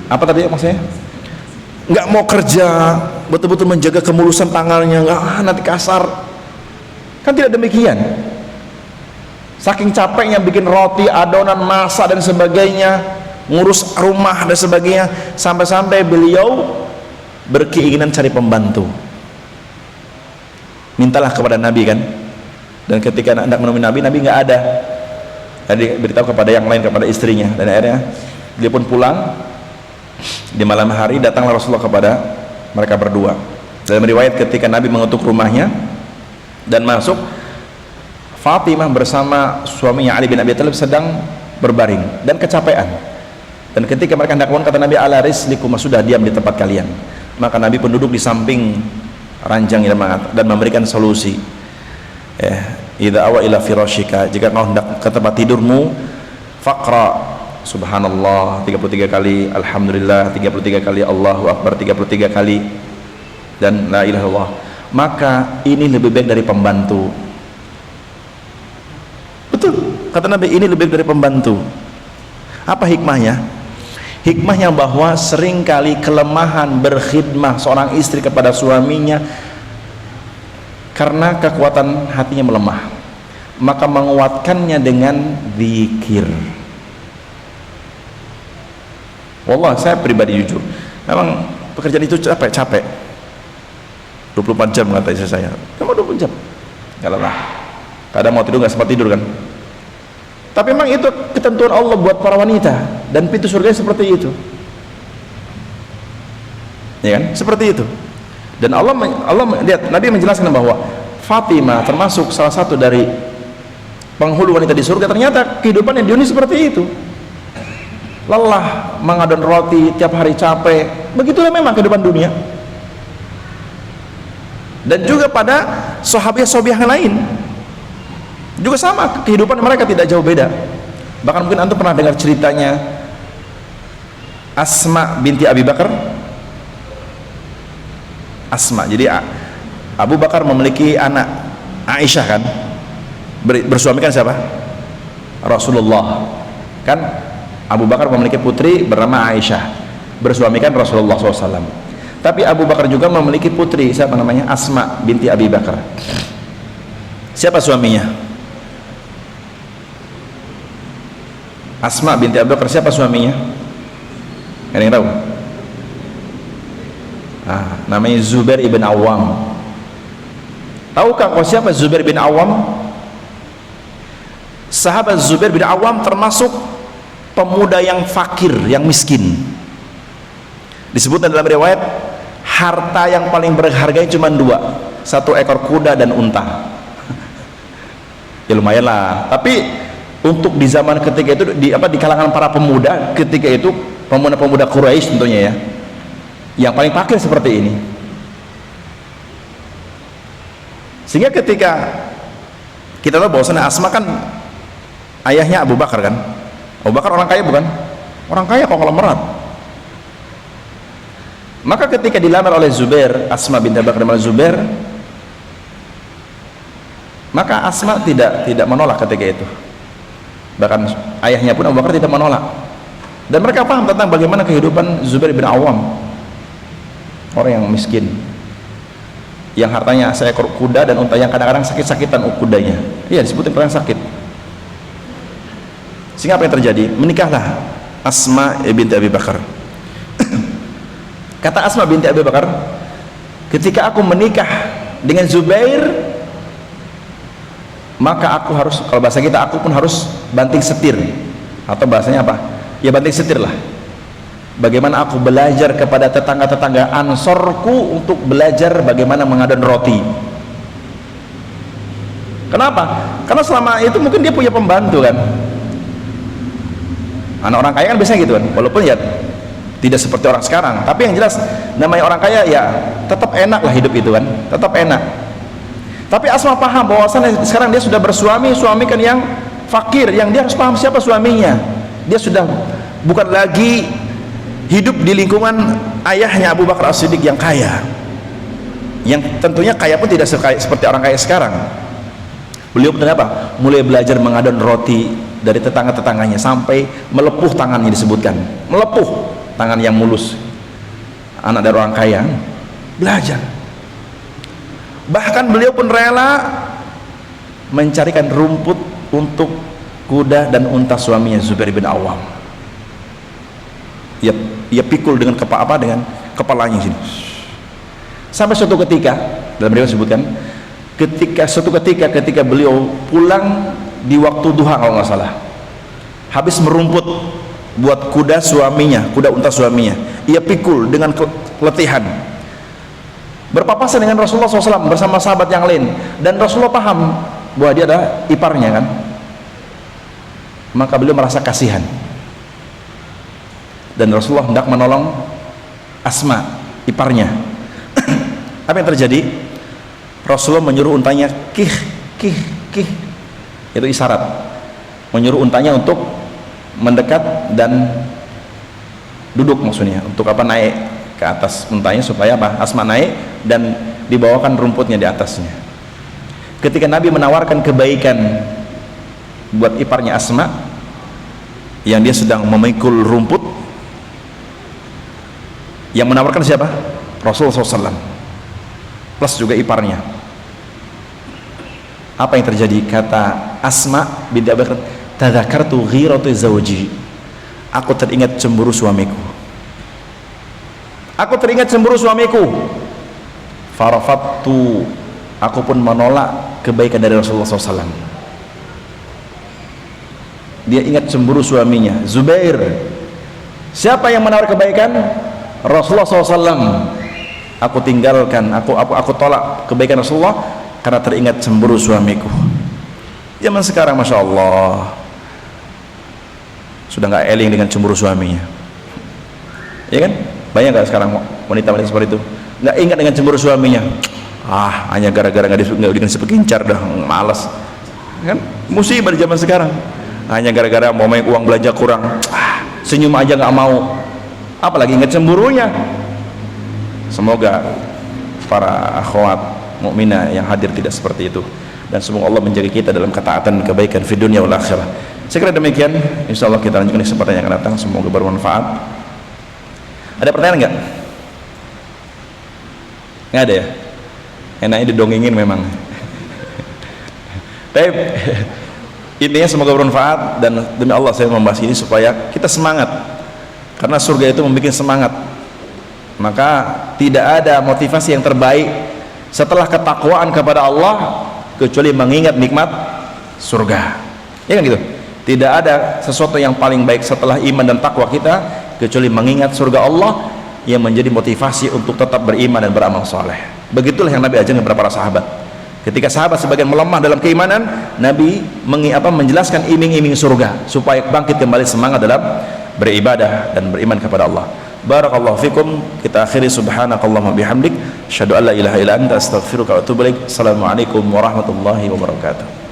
apa tadi maksudnya? Nggak mau kerja, betul-betul menjaga kemulusan tangannya, nggak nanti kasar, kan tidak demikian. Saking capeknya bikin roti, adonan, masak dan sebagainya, ngurus rumah dan sebagainya, sampai-sampai beliau berkeinginan cari pembantu, mintalah kepada Nabi kan. Dan ketika hendak menemui Nabi nggak ada, jadi beritahu kepada yang lain, kepada istrinya, dan akhirnya dia pun pulang. Di malam hari datanglah Rasulullah kepada mereka berdua. Dalam riwayat ketika Nabi mengetuk rumahnya dan masuk, Fatimah bersama suaminya Ali bin Abi Thalib sedang berbaring dan kecapean. Dan ketika mereka hendak bangun, kata Nabi, ala rislikum, sudah diam di tempat kalian. Maka Nabi pun duduk di samping ranjang dan memberikan solusi. Idza awa ila firashika, jika kau hendak ke tempat tidurmu, faqra subhanallah 33 kali, alhamdulillah 33 kali, Allahu akbar 33 kali, dan la ilaha illallah. Maka ini lebih baik dari pembantu. Betul, kata Nabi, ini lebih baik dari pembantu. Apa hikmahnya? Hikmahnya bahwa seringkali kelemahan berkhidmah seorang istri kepada suaminya karena kekuatan hatinya melemah, maka menguatkannya dengan zikir. Wallah, saya pribadi jujur, memang pekerjaan itu capek 24 jam kata istri saya. Kamu 24 jam gak lelah, kadang mau tidur gak sempat tidur kan. Tapi memang itu ketentuan Allah buat para wanita, dan pintu surga seperti itu, ya kan, seperti itu. Dan Allah lihat, Nabi menjelaskan bahwa Fatimah termasuk salah satu dari penghulu wanita di surga. Ternyata kehidupannya di dunia seperti itu, lelah, mengadon roti tiap hari, capek. Begitulah memang kehidupan dunia. Dan juga pada sahabiah-sahabiah yang lain juga sama, kehidupan mereka tidak jauh beda. Bahkan mungkin antum pernah dengar ceritanya Asma binti Abi Bakar. Asma, jadi Abu Bakar memiliki anak Aisyah kan, bersuamikan siapa? Rasulullah kan. Abu Bakar memiliki putri bernama Aisyah, bersuamikan Rasulullah SAW. Tapi Abu Bakar juga memiliki putri, siapa namanya? Asma binti Abi Bakar. Siapa suaminya? Asma binti Abu Bakar, siapa suaminya? Ada yang tahu? Namanya Zubair ibn Awam. Tahukah kau siapa Zubair bin Awam? Sahabat Zubair bin Awam termasuk pemuda yang fakir, yang miskin. Disebutkan dalam riwayat, harta yang paling berharga cuma dua, satu ekor kuda dan unta. Ya lumayan lah. Tapi untuk di zaman ketika itu, di kalangan para pemuda ketika itu, pemuda-pemuda Quraisy tentunya ya, yang paling fakir seperti ini. Sehingga ketika kita tahu bahwasanya Asma kan ayahnya Abu Bakar kan. Abu Bakar orang kaya bukan? Orang kaya konglomerat. Maka ketika dilamar oleh Zubair, Asma binti Abu Bakar Zubair, maka Asma tidak menolak ketika itu. Bahkan ayahnya pun Abu Bakar tidak menolak. Dan mereka paham tentang bagaimana kehidupan Zubair bin Awam, orang yang miskin, yang hartanya seekor kuda dan unta, yang kadang-kadang sakit-sakitan kudanya. Iya, disebutin orang sakit. Sehingga apa yang terjadi? Menikahlah Asma binti Abi Bakar. Kata Asma binti Abi Bakar, ketika aku menikah dengan Zubair, maka aku harus, kalau bahasa kita, aku pun harus banting setir, atau bahasanya apa? Ya banting setir lah. Bagaimana aku belajar kepada tetangga-tetangga Ansorku untuk belajar bagaimana mengadon roti. Kenapa? Karena selama itu mungkin dia punya pembantu kan. Anak orang kaya kan biasanya gitu kan, walaupun ya tidak seperti orang sekarang, tapi yang jelas namanya orang kaya ya tetap enak lah hidup itu kan, tetap enak. Tapi Asma paham bahwasannya sekarang dia sudah bersuami, suami kan yang fakir, yang dia harus paham siapa suaminya. Dia sudah bukan lagi hidup di lingkungan ayahnya Abu Bakar As-Siddiq yang kaya, yang tentunya kaya pun tidak seperti orang kaya sekarang. Beliau kenapa? Mulai belajar mengadon roti dari tetangga-tetangganya sampai melepuh tangannya, disebutkan melepuh tangan yang mulus. Anak dari orang kaya belajar. Bahkan beliau pun rela mencarikan rumput untuk kuda dan unta suaminya Zubair bin Awam. Ia pikul dengan dengan kepalanya sini. Sampai suatu ketika, dalam riwayat disebutkan, suatu ketika beliau pulang di waktu duha kalau nggak salah, habis merumput buat kuda suaminya, kuda unta suaminya, ia pikul dengan keletihan, berpapasan dengan Rasulullah SAW bersama sahabat yang lain, dan Rasulullah paham bahwa dia adalah iparnya kan. Maka beliau merasa kasihan, dan Rasulullah hendak menolong Asma, iparnya. Apa yang terjadi? Rasulullah menyuruh untanya kih, kih, kih. Itu isyarat, menyuruh untanya untuk mendekat dan duduk, maksudnya untuk apa? Naik ke atas untanya supaya apa? Asma naik dan dibawakan rumputnya di atasnya. Ketika Nabi menawarkan kebaikan buat iparnya Asma yang dia sedang memikul rumput, yang menawarkan siapa? Rasulullah SAW plus juga iparnya. Apa yang terjadi? Kata Asma binti Abi Bakar, tadzakartu ghiratu zawji, aku teringat cemburu suamiku, aku teringat cemburu suamiku. Farafattu, aku pun menolak kebaikan dari Rasulullah SAW. Dia ingat cemburu suaminya Zubair. Siapa yang menawar kebaikan? Rasulullah SAW. Aku tinggalkan, aku tolak kebaikan Rasulullah karena teringat cemburu suamiku. Zaman sekarang Masya Allah sudah nggak eling dengan cemburu suaminya, ya kan? Banyak nggak sekarang wanita-wanita seperti itu, nggak ingat dengan cemburu suaminya. Hanya gara-gara nggak dikasih pekincar dah malas kan. Musibah di zaman sekarang, hanya gara-gara mau main uang belanja kurang, senyum aja nggak mau, apalagi ingat cemburunya. Semoga para akhwat mukminah yang hadir tidak seperti itu, dan semoga Allah menjaga kita dalam ketaatan dan kebaikan di dunia wal akhirah. Saya kira demikian. Insyaallah kita lanjutkan di kesempatan yang akan datang. Semoga bermanfaat. Ada pertanyaan enggak? Enggak ada ya? Enaknya didongengin memang. Baik. Intinya semoga bermanfaat, dan demi Allah saya membahas ini supaya kita semangat. karena surga itu membuat semangat. Maka tidak ada motivasi yang terbaik setelah ketakwaan kepada Allah kecuali mengingat nikmat surga, ya kan gitu. Tidak ada sesuatu yang paling baik setelah iman dan takwa kita kecuali mengingat surga Allah yang menjadi motivasi untuk tetap beriman dan beramal soleh. Begitulah yang Nabi ajarkan kepada para sahabat. Ketika sahabat sebagian melemah dalam keimanan, Nabi menjelaskan iming-iming surga supaya bangkit kembali semangat dalam beribadah dan beriman kepada Allah. Barakallahu fikum. Kita akhiri subhanakallahumma bihamdik asyhadu an la ilaha illa anta astaghfiruka wa atubu ilaik. Assalamualaikum warahmatullahi wabarakatuh.